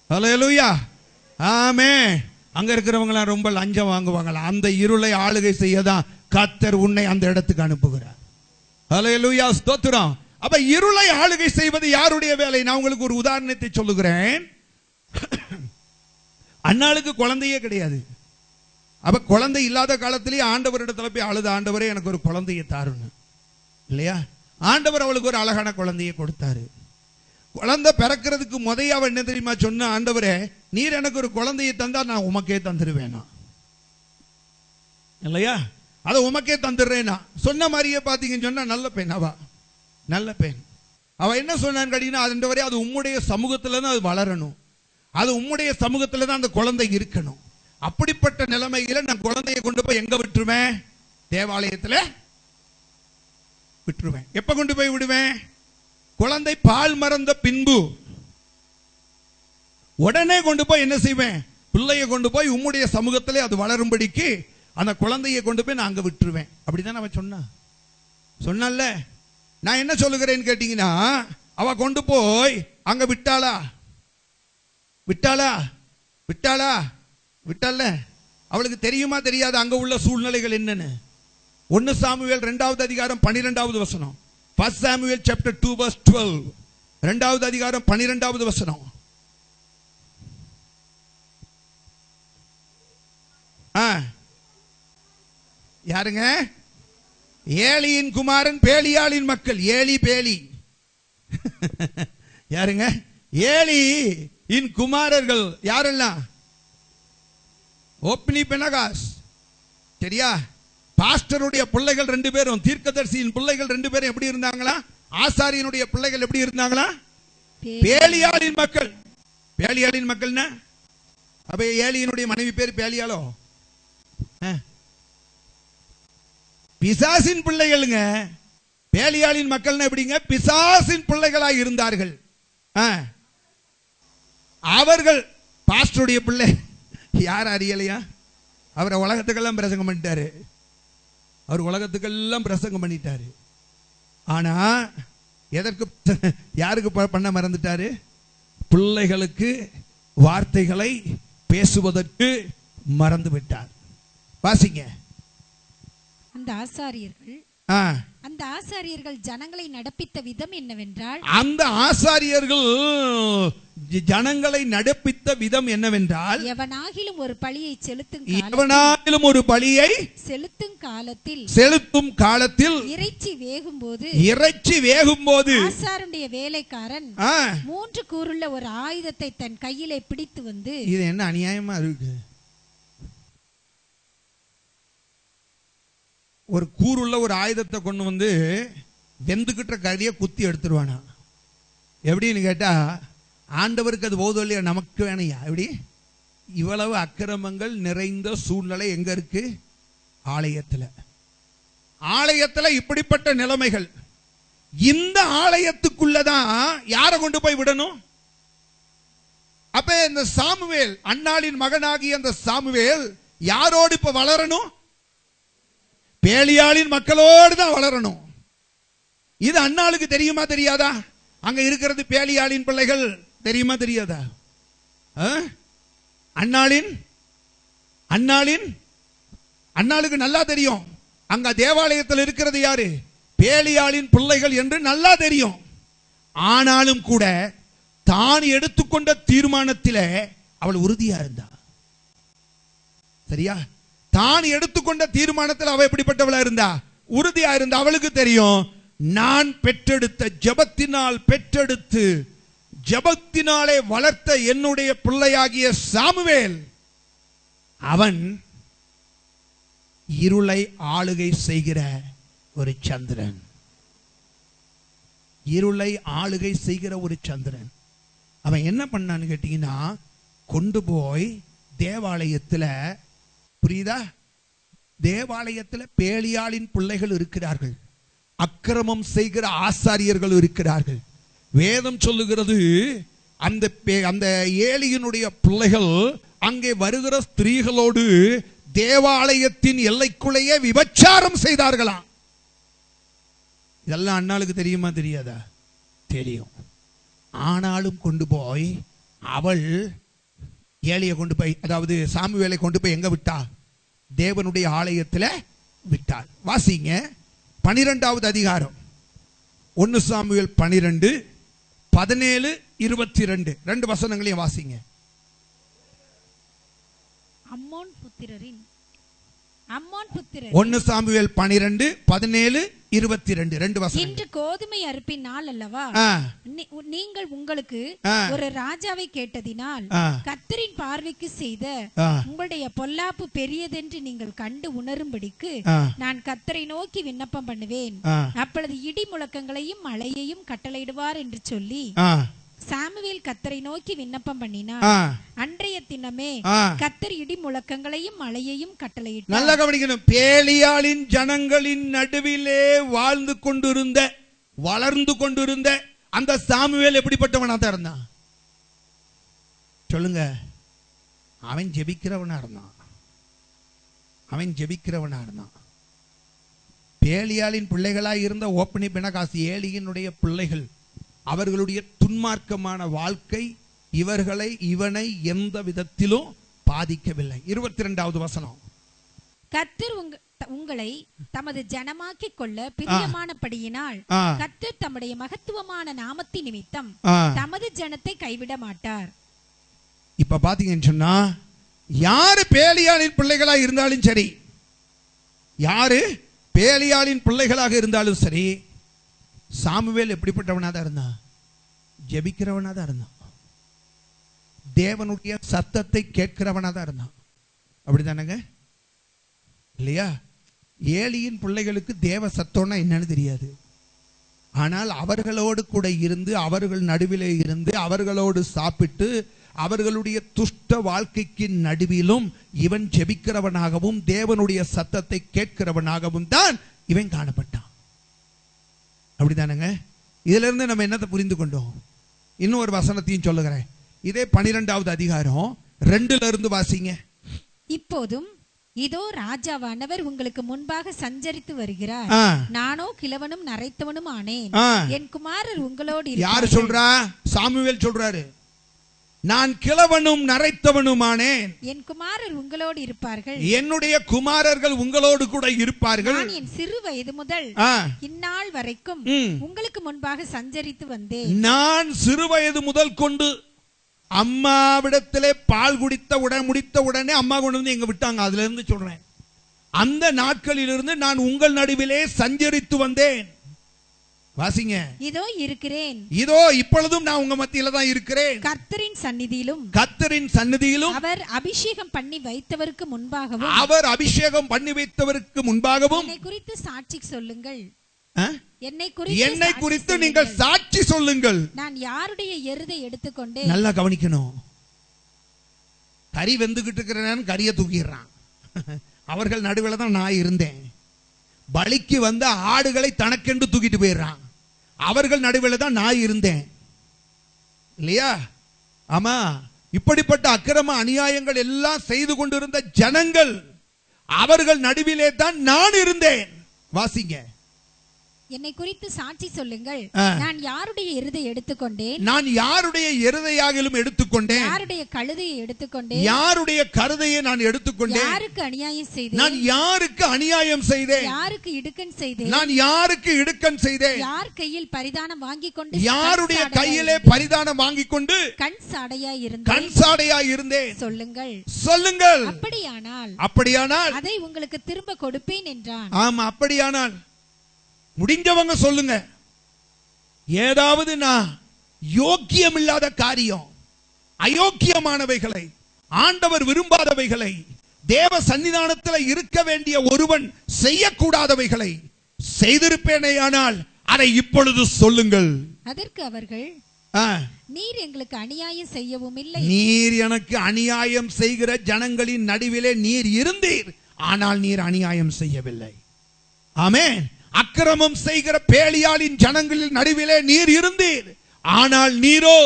அல்லேலூயா. ஆமென். அங்க இருக்கிறவங்களாம் ரொம்ப லஞ்சம் வாங்குவாங்களா, அந்த இருளை ஆளுகை செய்யதான் கர்த்தர் உன்னை அந்த இடத்துக்கு அனுப்புகிறார். அல்லேலூயா, ஸ்தோத்திரம். அப்ப இருளை ஆளுகை செய்வது யாருடைய வேலை? நான் உங்களுக்கு ஒரு உதாரணத்தை சொல்லுகிறேன். அண்ணாளுக்கு குழந்தையே கிடையாது. அப்ப குழந்தை இல்லாத காலத்திலேயே ஆண்டவரிடத்துல போய் அழுத, ஆண்டவரே எனக்கு ஒரு குழந்தையை தாருன்னு இல்லையா? ஆண்டவர் அவளுக்கு ஒரு அழகான குழந்தையை கொடுத்தாரு. குழந்தை பிறக்கிறதுக்கு முதல்ல அவன் என்ன தெரியுமா சொன்ன? ஆண்டவரே நீர் எனக்கு ஒரு குழந்தையை தந்தா நான் உமக்கே தந்துருவேனா இல்லையா? அதை உமக்கே தந்துடுறேனா சொன்ன மாதிரியே பாத்தீங்கன்னு சொன்னா நல்ல பெண், அவ நல்ல பெண். அவ என்ன சொன்னான்னு கேட்டீங்கன்னா, அது உம்முடைய சமூகத்துல தான் அது வளரணும், அது உம்முடைய சமூகத்துல தான் அந்த குழந்தை இருக்கணும், அப்படிப்பட்ட நிலைமையில நான் குழந்தையை கொண்டு போய் எங்க விட்டுருவேன்? தேவாலயத்துல விட்டுருவேன். எப்ப கொண்டு போய் விடுவேன்? குழந்தை பால் மறந்த பின்பு உடனே கொண்டு போய் என்ன செய்வேன்? பிள்ளையை கொண்டு போய் உம்முடைய சமூகத்திலே அது வளரும்படிக்கு அந்த குழந்தையை கொண்டு போய் நான் அங்க விட்டுருவேன். அப்படிதான் அவன் சொன்னான்ல. நான் என்ன சொல்லுகிறேன்னு கேட்டீங்கன்னா, அவ கொண்டு போய் அங்க விட்டாளா? அவளுக்கு தெரியுமா தெரியாது அங்க உள்ள சூழ்நிலைகள் என்னன்னு? 1 சாமுவேல் 2வது அதிகாரம் 12வது வசனம். 1 Samuel chapter 2 verse 12. 2வது அதிகாரம் 12வது வசனம். யாருங்க? ஏலியின் குமாரன் பேலியாளின் மக்கள். ஏலி பேலி யாருங்க? ஏலி இன் குமாரர்கள் யாரெல்லாம்? ஓப்னி பெனகாஸ். சரியா? பாஸ்டருடைய பிள்ளைகள் 2 பேரும், தீர்க்கதரிசியின் பிள்ளைகள் 2 பேரும் எப்படி இருந்தாங்களா? ஆசாரியனுடைய பிள்ளைகள் எப்படி இருந்தாங்களா? பேலியாளின் மக்கள். பேலியாளின் மக்கள்னா அப்ப ஏலியினுடைய மனைவி பேர் பேலியாளோ? பிசாசின் பிள்ளைகளுங்க. பேலியாளின் மக்கள்னா எப்படிங்க? பிசாசின் பிள்ளைகளாய் இருந்தார்கள். அவர்கள் பாஸ்டருடைய பிள்ளை யார் அறியலையா? அவரை உலகத்துக்கெல்லாம் பிரசங்கம் பண்ணிட்டாரு. அவர் உலகத்துக்கெல்லாம் பிரசங்கம் பண்ணிட்டாரு. ஆனா எதற்கு யாருக்கு பண்ண மறந்துட்டாரு? பிள்ளைகளுக்கு வார்த்தைகளை பேசுவதற்கு மறந்து விட்டார். வாசிங்க. அந்த ஆசாரியர்கள் ஜனங்களை நடப்பித்த விதம் என்னவென்றால், அந்த ஆசாரியர்கள் ஜனங்களை நடப்பித்த விதம் என்னவென்றால், எவனாகிலும் ஒரு பழியை செலுத்தும் காலத்தில் இறைச்சி வேகும்போது ஆசாரனுடைய வேலைக்காரன் 3 கூறுள்ள ஒரு ஆயுதத்தை தன் கையிலே பிடித்து வந்து. இது என்ன அநியாயமா இருக்கு? ஒரு கூறுள்ள ஒரு ஆயுதத்தை கொண்டு வந்து வெந்துகிட்ட கறியை குத்தி எடுத்துருவானா? எப்படின்னு கேட்டா, ஆண்டவருக்கு அது போதும் இல்லையா? நமக்கு வேணையா? எப்படி? இவ்வளவு அக்கிரமங்கள் நிறைந்த சூழ்நிலை எங்க இருக்கு? ஆலயத்துல இப்படிப்பட்ட நிலைமைகள். இந்த ஆலயத்துக்குள்ளதான் யாரை கொண்டு போய் விடணும்? அப்ப இந்த சாமுவேல், அன்னாளின் மகனாகிய அந்த சாமுவேல் யாரோடு இப்ப வளரணும்? பேலியாளின் மக்களோடு தான் வளரணும். இது அன்னாளுக்கு தெரியுமா தெரியாதா? அங்க இருக்கிறது பேலியாளின் பிள்ளைகள் தெரியுமா தெரியாதா? அன்னாளுக்கு நல்லா தெரியும். அங்க தேவாலயத்தில் இருக்கிறது யாரு? பேலியாளின் பிள்ளைகள் என்று நல்லா தெரியும். ஆனாலும் கூட தான் எடுத்துக்கொண்ட தீர்மானத்திலே அவள் உறுதியா இருந்தா. சரியா? தான் எடுத்துக்கொண்ட தீர்மானத்தில் அவள் எப்படிப்பட்டவளா இருந்தா? உறுதியா இருந்தா. அவளுக்கு தெரியும், நான் பெற்றெடுத்த ஜபத்தினாலே வளர்த்த என்னுடைய பிள்ளையாகிய சாமுவேல், அவன் இருளை ஆளுகை செய்கிற ஒரு சந்திரன். அவன் என்ன பண்ணான்னு கேட்டீங்கன்னா, கொண்டு போய் தேவாலயத்துல, புரியுதா? தேவாலயத்தில் பேலியாளின் பிள்ளைகள் இருக்கிறார்கள், அக்கிரமம் செய்கிற ஆசாரியர்கள் இருக்கிறார்கள். வேதம் சொல்லுகிறது, அந்த ஏலியினுடைய பிள்ளைகள் அங்கே வருகிற ஸ்திரீகளோடு தேவாலயத்தின் எல்லைக்குள்ளேயே விபச்சாரம் செய்தார்களாம். இதெல்லாம் அண்ணாளுக்கு தெரியுமா தெரியாதா? தெரியும். ஆனாலும் கொண்டு போய் அவள் ஏலியை கொண்டு போய், அதாவது சாமுவேலை கொண்டு போய் எங்க விட்டா? தேவனுடைய ஆலயத்தில் விட்டாள். வாசிங்க 12வது அதிகாரம் 1 சாமுவேல் 12 17 22 2 வசனங்களையும் வாசிங்க. அம்மோன் புத்திரரின் 1 சாமுவேல் 12 17 22 2 வசனம். இன்று கோதுமை அறுப்பின் நாள் அல்லவா? நீங்கள் உங்களுக்கு ஒரு ராஜாவை கேட்டதினால் கர்த்தரின் பார்வைக்கு செய்த உங்களுடைய பொல்லாப்பு பெரியதென்று நீங்கள் கண்டு உணரும்படிக்கு நான் கர்த்தரை நோக்கி விண்ணப்பம் பண்ணுவேன். அப்பொழுது இடி முழக்கங்களையும் மழையையும் கட்டளையிடுவார் என்று சொல்லி சாமுவேல் கர்த்தரை நோக்கி விண்ணப்பம் பண்ணினார். அன்றைய தினமே கர்த்தர் இடி முழக்கங்களையும் மழையையும் கட்டளையிட்டார். நல்லா கவனிக்கணும். பேலியாளின் ஜனங்களின் நடுவிலே வாழ்ந்து கொண்டிருந்த வளர்ந்து கொண்டிருந்த அந்த சாமுவேல் எப்படிப்பட்டவனா தான் இருந்தான் சொல்லுங்க? அவன் ஜெபிக்கிறவனா இருந்தான். அவன் ஜெபிக்கிறவனா இருந்தான். பேலியாளின் பிள்ளைகளாய் இருந்த ஓப்பனி பெனகாசி ஏலியினுடைய பிள்ளைகள், அவர்களுடைய துன்மார்க்கமான வாழ்க்கை இவனை எந்த விதத்திலும் பாதிக்கவில்லை. 22வது வசனம். கர்த்தர் உங்களை தமது ஜனமாக்கிக் கொள்ள பிரியமானபடியினால் கர்த்தர் தம்முடைய மகத்துவமான நாமத்தின் நிமித்தம் தமது ஜனத்தை கைவிட மாட்டார். இப்ப பாத்தீங்கன்னு சொன்னா, யாரு பேலியாளின் பிள்ளைகளா இருந்தாலும் சரி, யாரு பேலியாளின் பிள்ளைகளாக இருந்தாலும் சரி, சாமுவேல் எப்படிப்பட்டவனா தான் இருந்தான்? ஜெபிக்கிறவனா தான் இருந்தான். தேவனுடைய சத்தத்தை கேட்கிறவனா தான் இருந்தான். அப்படிதானங்க? இல்லையா? ஏலியின் பிள்ளைகளுக்கு தேவ சத்தம்னா என்னன்னு தெரியாது. ஆனால் அவர்களோடு கூட இருந்து, அவர்கள் நடுவிலே இருந்து, அவர்களோடு சாப்பிட்டு, அவர்களுடைய துஷ்ட வாழ்க்கைக்கு நடுவிலும் இவன் ஜெபிக்கிறவனாகவும் தேவனுடைய சத்தத்தை கேட்கிறவனாகவும் தான் இவன் காணப்பட்டான். அப்படிதானங்க? இதுல இருந்து நம்ம என்னத்தை புரிந்து கொண்டோம்? இன்னொரு வசனத்தையும் சொல்லுகிறேன். இதே 12வது அதிகாரம் 2ல இருந்து வாசிங்க. இப்போதும் இதோ ராஜாவானவர் உங்களுக்கு முன்பாக சஞ்சரித்து வருகிறார். நானோ கிழவனும் நரைத்தவனும் ஆனேன். என் குமாரர் உங்களோடு. யாரு சொல்றா? சாமுவேல் சொல்றாரு. நான் கிழவனும் நரைத்தவனுமானேன், என் குமாரர் உங்களோடு இருப்பார்கள், என்னுடைய குமாரர்கள் உங்களோடு கூட இருப்பார்கள். நான் என் சிறு வயது முதல் இந்நாள் வரைக்கும் உங்களுக்கு முன்பாக சஞ்சரித்து வந்தேன். நான் சிறு வயது முதல் கொண்டு அம்மாவிடத்திலே பால் முடித்த உடனே அம்மா கொண்டு வந்து எங்க விட்டாங்க. அதுல இருந்து சொல்றேன், அந்த நாட்களிலிருந்து நான் உங்கள் நடுவிலே சஞ்சரித்து வந்தேன். வாசிங்க. இதோ இருக்கிறேன், இதோ இப்பொழுதும் நான் உங்க மத்தியில தான் இருக்கிறேன். கர்த்தரின் சந்நிதியிலும் அவர் அபிஷேகம் பண்ணி வைத்தவருக்கு முன்பாகவும் என்னை குறித்து சாட்சி சொல்லுங்கள். என்னை குறித்து நீங்கள் சாட்சி சொல்லுங்கள். நான் யாருடைய எருதை எடுத்துக்கொண்டேன். நல்லா கவனிக்கணும். கறி வெந்துகிட்டு இருக்கிறேன், கறியை தூக்கிடுறான். அவர்கள் நடுவில் தான் நான் இருந்தேன். பலிக்கு வந்த ஆடுகளை தனக்கென்று தூக்கிட்டு போயிடுறான். அவர்கள் நடுவில் தான் நான் இருந்தேன். இல்லையா? ஆமா. இப்படிப்பட்ட அக்கிரம அநியாயங்கள் எல்லாம் செய்து கொண்டிருந்த ஜனங்கள், அவர்கள் நடுவிலே தான் நான் இருந்தேன். வாசிங்க. என்னை குறித்து சாட்சி சொல்லுங்கள். நான் யாருடைய எருதை எடுத்துக்கொண்டேன், நான் யாருடைய எருதையாகிலும் எடுத்துக்கொண்டேன், யாருடைய கழுதையை எடுத்துக்கொண்டேன், யாருடைய கழுதையை நான் எடுத்துக்கொண்டேன், யாருக்கு அநியாயம் செய்தேன், நான் யாருக்கு அநியாயம் செய்தேன், யாருக்கு இடுக்கண் செய்தேன், நான் யாருக்கு இடுக்கண் செய்தேன், யார் கையில் பரிதானம் வாங்கி கொண்டு, யாருடைய கையிலே பரிதானம் வாங்கி கொண்டு கண் சாடையாய் இருந்தேன். சொல்லுங்கள். அப்படியானால் அதை உங்களுக்கு திரும்ப கொடுப்பேன் என்றான். ஆமா, அப்படியானால் முடிஞ்சவங்க சொல்லுங்க. ஏதாவது நான் யோக்கியமில்லாத காரியம், அயோக்கியமானவைகளை, ஆண்டவர் விரும்பாதவைகளை, தேவ சன்னிதானத்தில் இருக்க வேண்டிய ஒருவன் செய்யக்கூடாதவைகளை செய்திருப்பேனேயானால் அதை இப்பொழுது சொல்லுங்கள். அதற்கு அவர்கள், நீர் எங்களுக்கு அநியாயம் செய்யவும் இல்லை, நீர் எனக்கு அநியாயம் செய்கிற ஜனங்களின் நடுவிலே நீர் இருந்தீர், ஆனால் நீர் அநியாயம் செய்யவில்லை. ஆமென். அக்கிரமம் செய்கிற பேலியாளின் ஜனங்களின் நடுவிலே நீர் இருந்தீர், ஆனால் நீரோ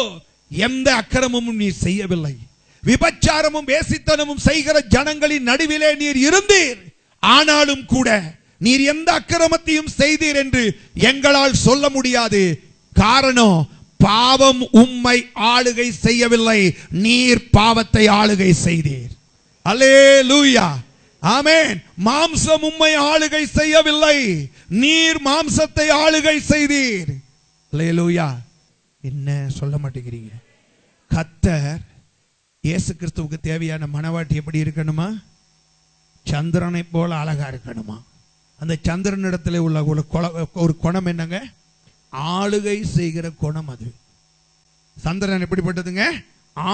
எந்த அக்கிரமமும் நீர் செய்யவில்லை. விபச்சாரமும் வேசித்தனமும் செய்கிற ஜனங்களின் நடுவிலே நீர் இருந்தீர், ஆனாலும் கூட நீர் எந்த அக்கிரமத்தையும் செய்தீர் என்று எங்களால் சொல்ல முடியாது. காரணம், பாவம் உம்மை ஆளுகை செய்யவில்லை, நீர் பாவத்தை ஆளுகை செய்தீர். அல்லேலூயா. ஆமென். மாம்சம் உம்மை ஆளுகை செய்யவில்லை, நீர் மாம்சத்தை ஆளுகை செய்தீர். அல்லேலூயா. என்ன சொல்ல மாட்டேங்கிறீங்க? கர்த்தர் இயேசு கிறிஸ்துவுக்கு தேவையான மனவாட்டி எப்படி இருக்கணுமா? சந்திரனை போல அழகா இருக்கணுமா? அந்த சந்திரனிடத்தில் உள்ள ஒரு குணம் என்னங்க? ஆளுகை செய்கிற குணம். அது சந்திரன் எப்படிப்பட்டதுங்க?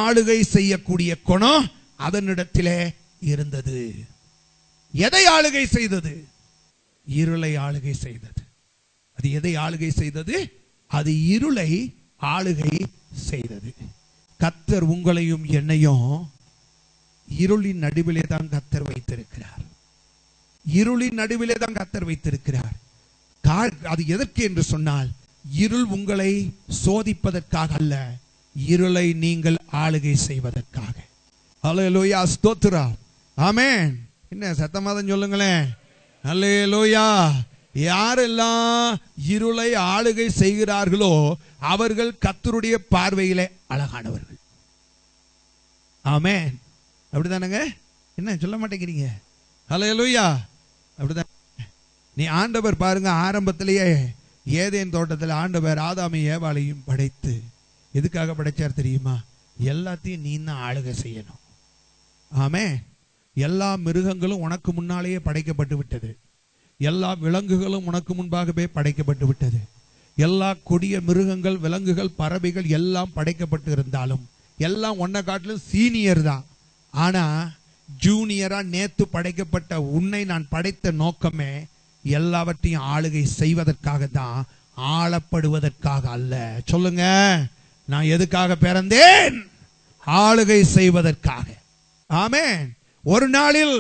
ஆளுகை செய்யக்கூடிய குணம் அதனிடத்திலே இருந்தது. எதை ஆளுகை செய்தது? இருளை ஆளுகை செய்தது. அது எதை ஆளுகை செய்தது? அது இருளை ஆளுகை செய்தது. கர்த்தர் உங்களையும் என்னையும் இருளின் நடுவிலே தான் கர்த்தர் வைத்திருக்கிறார். இருளின் நடுவிலே தான் கர்த்தர் வைத்திருக்கிறார். அது எதற்கு என்று சொன்னால், இருள் உங்களை சோதிப்பதற்காக அல்ல, இருளை நீங்கள் ஆளுகை செய்வதற்காக. அல்லேலூயா, ஸ்தோத்திரம், ஆமென். என்ன சத்தமா தான் சொல்லுங்களேன், அல்லேலூயா. யாரெல்லாம் இருளை ஆளுகை செய்கிறார்களோ அவர்கள் கர்த்தருடைய பார்வையிலே அழகானவர்கள். ஆமென். அப்படிதானங்க? என்ன சொல்ல மாட்டேங்கிறீங்க? அல்லேலூயா, அப்படிதான். நீ ஆண்டவர் பாருங்க, ஆரம்பத்திலேயே ஏதேன் தோட்டத்தில் ஆண்டவர் ஆதாமை ஏவாளையும் படைத்து எதுக்காக படைச்சார் தெரியுமா? எல்லாத்தையும் நீ தான் ஆளுகை செய்யணும். ஆமென். எல்லா மிருகங்களும் உனக்கு முன்னாலேயே படைக்கப்பட்டு விட்டது. எல்லா விலங்குகளும் உனக்கு முன்பாகவே படைக்கப்பட்டு விட்டது. எல்லா கொடிய மிருகங்கள், விலங்குகள், பறவைகள் எல்லாம் படைக்கப்பட்டு இருந்தாலும் எல்லாம் ஒன்ன காட்டிலும் சீனியர் தான். ஆனா ஜூனியரா நேத்து படைக்கப்பட்ட உன்னை நான் படைத்த நோக்கமே எல்லாவற்றையும் ஆளுகை செய்வதற்காக தான், ஆளப்படுவதற்காக அல்ல. சொல்லுங்க, நான் எதுக்காக பிறந்தேன்? ஆளுகை செய்வதற்காக. ஆமென். ஒரு நாளில்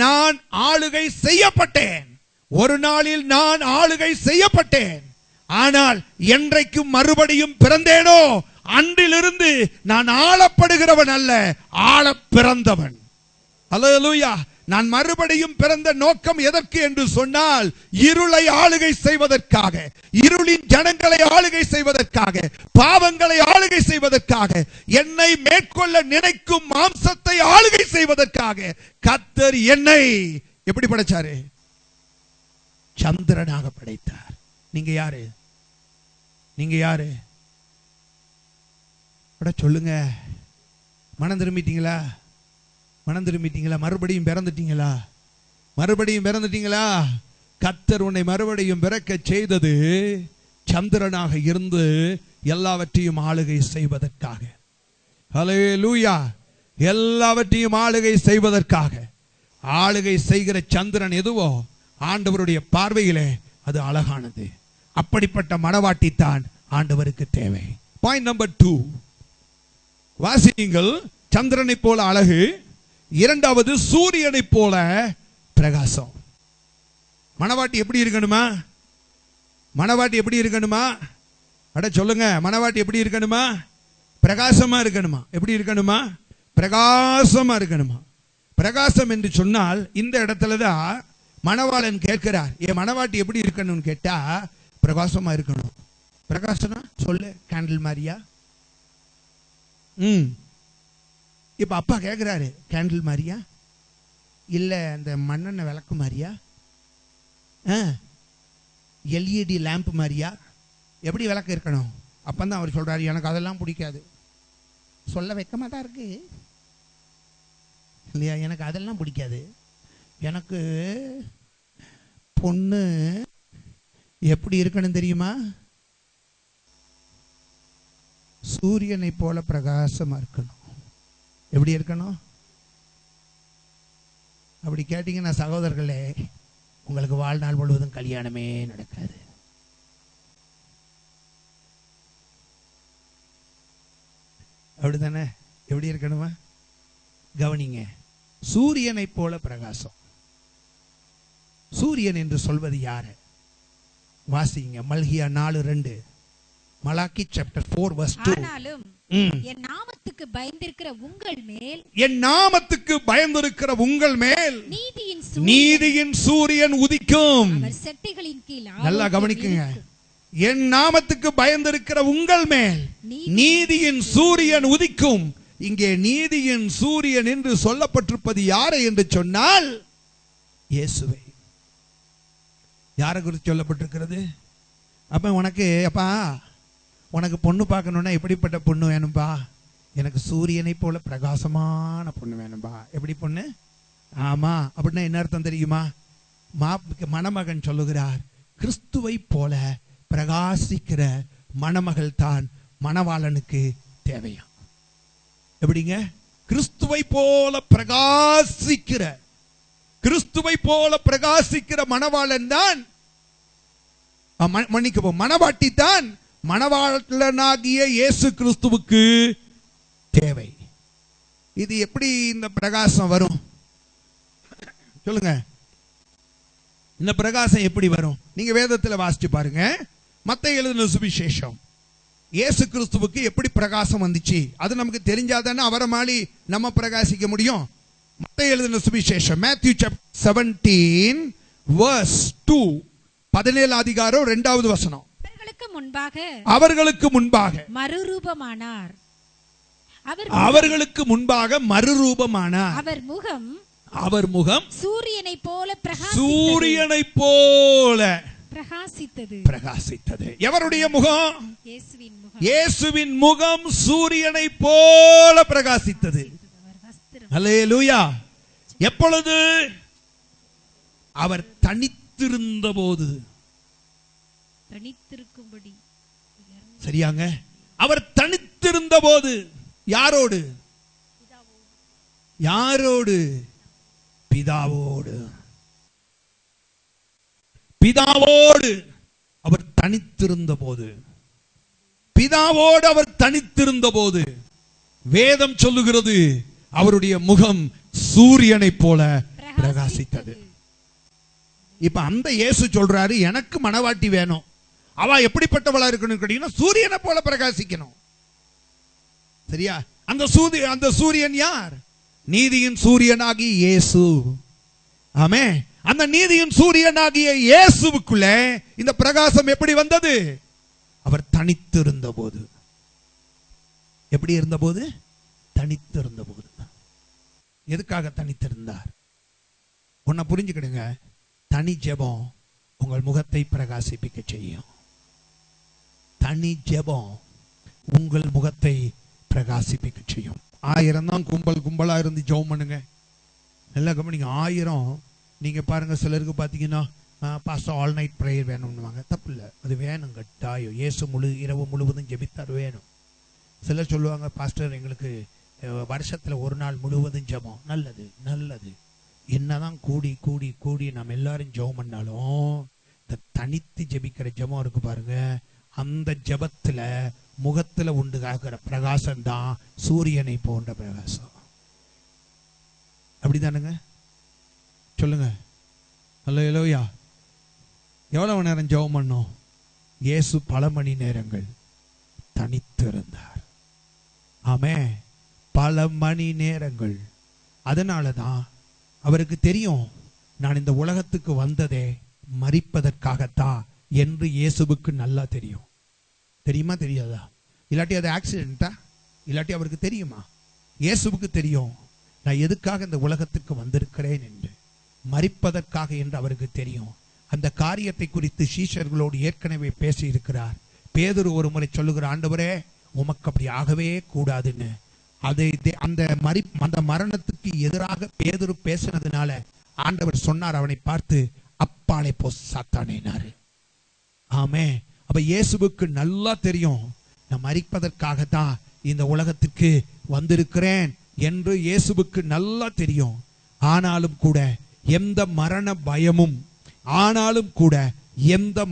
நான் ஆளுகை செய்யப்பட்டேன். ஒரு நாளில் நான் ஆளுகை செய்யப்பட்டேன். ஆனால் என்றைக்கு மறுபடியும் பிறந்தேனோ அன்றிலிருந்து நான் ஆளப்படுகிறவன் அல்ல, ஆள பிறந்தவன். அல்லேலூயா. நான் மறுபடியும் பிறந்த நோக்கம் எதற்கு என்று சொன்னால், இருளை ஆளுகை செய்வதற்காக, இருளின் ஜனங்களை ஆளுகை செய்வதற்காக, பாவங்களை ஆளுகை செய்வதற்காக, என்னை மேற்கொள்ள நினைக்கும் மாம்சத்தை ஆளுகை செய்வதற்காக கர்த்தர் என்னை எப்படி படைச்சாரு? சந்திரனாக படைத்தார். நீங்க யாரு? நீங்க யாரு? சொல்லுங்க. மனம் திரும்பிட்டீங்களா? மனம் திரும்பிட்டீங்களா? மறுபடியும் பிறந்துட்டீங்களா? மறுபடியும் பிறந்துட்டீங்களா? கர்த்தர் உன்னை மறுபடியும் பிறக்க செய்தது சந்திரனாக இருந்து எல்லாவற்றையும் ஆளுகை செய்வதற்காக. ஹல்லேலூயா. எல்லாவற்றையும் ஆளுகை செய்வதற்காக. ஆளுகை செய்கிற சந்திரன் எதுவோ ஆண்டவருடைய பார்வையிலே அது அழகானது. அப்படிப்பட்ட மணவாட்டி தான் ஆண்டவருக்கு தேவை. பாயிண்ட் நம்பர் 2, வாசியுங்கள். சந்திரனை போல அழகு, இரண்டாவது சூரியனை போல பிரகாசம். மணவாட்டி எப்படி இருக்கணுமா? மணவாட்டி எப்படி இருக்கணுமா? அட சொல்லுங்க, மணவாட்டி எப்படி இருக்கணுமா? பிரகாசமா இருக்கணுமா? எப்படி இருக்கணுமா? பிரகாசமா இருக்கணுமா? பிரகாசம் என்று சொன்னால் இந்த இடத்துல தான் மணவாளன் கேட்கிறார், என் மணவாட்டி எப்படி இருக்கணும்னு கேட்டா பிரகாசமா இருக்கணும். பிரகாசனா சொல்லு, கேண்டில் மாதிரியா? இப்ப அப்பா கேட்கிறாரு, கேண்டில் மாதிரியா இல்ல அந்த மண்ணெண்ணெய் விளக்கு மாதிரியா, எல்இடி லேம்ப் மாதிரியா, எப்படி விளக்கு இருக்கணும்? அப்பந்தான் அவர் சொல்றாரு, எனக்கு அதெல்லாம் பிடிக்காது. சொல்ல வெக்கமா தான் இருக்கு இல்லையா? எனக்கு அதெல்லாம் பிடிக்காது. எனக்கு பொண்ணு எப்படி இருக்கணும் தெரியுமா? சூரியனை போல பிரகாசமா இருக்கணும். எப்படி இருக்கணும்? அப்படி கேட்டீங்கன்னா சகோதரர்களே, உங்களுக்கு வாழ்நாள் முழுவதும் கல்யாணமே நடக்காது. அப்படித்தானே? எப்படி இருக்கணுமா? கவனிங்க, சூரியனை போல பிரகாசம். சூரியன் என்று சொல்வது யாரு? வாசிங்க, மல்கியா 4:2, மலாக்கி சாப்டர் 4:2. ஆனாலும் என் நாமத்துக்கு பயந்திருக்கிற உங்கள் மேல், என் நாமத்துக்கு பயந்திருக்கிற உங்கள் மேல் நீதியின் சூரியன் உதிக்கும். அவர் செட்டைகளின் கீழ். நல்லா கவனிக்குங்க, என் நாமத்துக்கு பயந்திருக்கிற உங்கள் மேல் நீதியின் சூரியன் உதிக்கும். இங்கே நீதியின் சூரியன் என்று சொல்லப்பட்டிருப்பது யாரை என்று சொன்னால் இயேசுவை. யாரை குறித்து சொல்லப்பட்டிருக்கிறது? அப்ப உனக்கு பொண்ணு பார்க்கணும்னா எப்படிப்பட்ட பொண்ணு வேணும்பா? எனக்கு சூரியனை போல பிரகாசமான பொண்ணு வேணும்பா. எப்படி பொண்ணு? ஆமா. அப்படின்னா என்ன அர்த்தம் தெரியுமா? மணமகன் சொல்லுகிறார், கிறிஸ்துவை போல பிரகாசிக்கிற மணமகள் தான் மணவாளனுக்கு தேவையா. எப்படிங்க? கிறிஸ்துவை போல பிரகாசிக்கிற மணவாளன் தான், மன்னிக்கவும், மணவாட்டி தான் மணவாளனாகிய இயேசு கிறிஸ்துவுக்கு தேவை. இது எப்படி இந்த பிரகாசம் வரும் சொல்லுங்க? இந்த பிரகாசம் எப்படி வரும்? நீங்க வேதத்தில் வாசிச்சு பாருங்க. மத்தேயு எழுதின சுவிசேஷம் இயேசு கிறிஸ்துவுக்கு எப்படி பிரகாசம் வந்துச்சு அது நமக்கு தெரிஞ்சாதானே அவரை மாதிரி நம்ம பிரகாசிக்க முடியும். மத்தேயு எழுதின சுவிசேஷம் Matthew chapter 17 verse 2, 17 அதிகாரம் 2வது வசனம். அவர்களுக்கு முன்பாக மறுரூபமானார். அவர்களுக்கு முன்பாக மறுரூபமானார். அவர் முகம் சூரியனைப் போல பிரகாசித்தது. எவருடைய முகம்? இயேசுவின் முகம் சூரியனைப் போல பிரகாசித்தது. அல்லேலூயா. எப்பொழுது? அவர் தனித்திருந்த போது. சரியாங்க? அவர் தனித்திருந்த போது. யாரோடு? பிதாவோடு. பிதாவோடு அவர் தனித்திருந்த போது. பிதாவோடு அவர் தனித்திருந்த போது வேதம் சொல்லுகிறது அவருடைய முகம் சூரியனைப் போல பிரகாசித்தது. இப்ப அந்த இயேசு சொல்றாரு, எனக்கு மணவாட்டி வேணும். அவ எப்படிப்பட்டவளா இருக்கணும் கேட்டீங்கன்னா சூரியனை போல பிரகாசிக்கணும். சரியா? அந்த சூரியன் யார்? நீதியின் சூரியனாகி இயேசு. ஆமே. அந்த நீதியின் சூரியனாகிய இயேசுவுக்குள்ள இந்த பிரகாசம் எப்படி வந்தது? அவர் தனித்திருந்த போது. எப்படி இருந்தபோது? தனித்திருந்த போது. எதுக்காக தனித்திருந்தார்? ஒன்ன புரிஞ்சுக்கிடுங்க. தனி ஜெபம் உங்கள் முகத்தை பிரகாசிப்பிக்க செய்யும். தனி ஜெபம் உங்கள் முகத்தை பிரகாசிப்பிக்க செய்யும். 1000 தான் கும்பலா இருந்து ஜெபம் பண்ணுங்க. நல்லா கவனிங்க. 1000 நீங்க பாருங்க. சிலருக்கு பாத்தீங்கன்னா பாஸ்டர் ஆல் நைட் பிரேயர் வேணும்னுவாங்க. தப்பு இல்லை, அது வேணும் கட்டாயம். இயேசு இரவு முழுவதும் ஜெபித்தார், வேணும். சிலர் சொல்லுவாங்க, பாஸ்டர் எங்களுக்கு வருஷத்துல ஒரு நாள் முழுவதும் ஜெபம். நல்லது நல்லது. என்னதான் கூடி கூடி கூடி நம்ம எல்லாரும் ஜெபம் பண்ணாலும் இந்த தனித்து ஜெபிக்கிற ஜெபம் இருக்கு பாருங்க, அந்த ஜெபத்துல முகத்துல உண்டு ஆகிற பிரகாசம் தான் சூரியனை போன்ற பிரகாசம். அப்படிதானுங்க? சொல்லுங்க. அல்லேலூயா. எவ்வளவு நேரம் ஜெபம் பண்ணோம்? இயேசு பல மணி நேரங்கள் தனித்திருந்தார். ஆமே, பல மணி நேரங்கள். அதனாலதான் அவருக்கு தெரியும், நான் இந்த உலகத்துக்கு வந்ததே மரிப்பதற்காகத்தான் என்று இயேசுவுக்கு நல்லா தெரியும். தெரியுமா தெரியாதா? இல்லாட்டி அது ஆக்சிடென்ட்டா? இல்லாட்டி அவருக்கு தெரியுமா? இயேசுவுக்கு தெரியும், நான் எதுக்காக இந்த உலகத்துக்கு வந்திருக்கிறேன் என்று, மரிப்பதற்காக என்று அவருக்கு தெரியும். அந்த காரியத்தை குறித்து சீஷர்களோடு ஏற்கனவே பேசி இருக்கிறார். பேதுரு ஒரு முறை சொல்லுகிற, ஆண்டவரே உமக்கு அப்படி ஆகவே கூடாதுன்னு. அந்த மரணத்துக்கு எதிராக பேதுரு பேசினதுனால ஆண்டவர் சொன்னார் அவனை பார்த்து, அப்பாலே போ சாத்தானேனாரு. ஆமே. அப்ப இயேசுவுக்கு நல்லா தெரியும், நான் மரிப்பதற்காக தான் இந்த உலகத்திற்கு வந்திருக்கிறேன் என்று இயேசுவுக்கு நல்லா தெரியும். ஆனாலும் கூட எந்த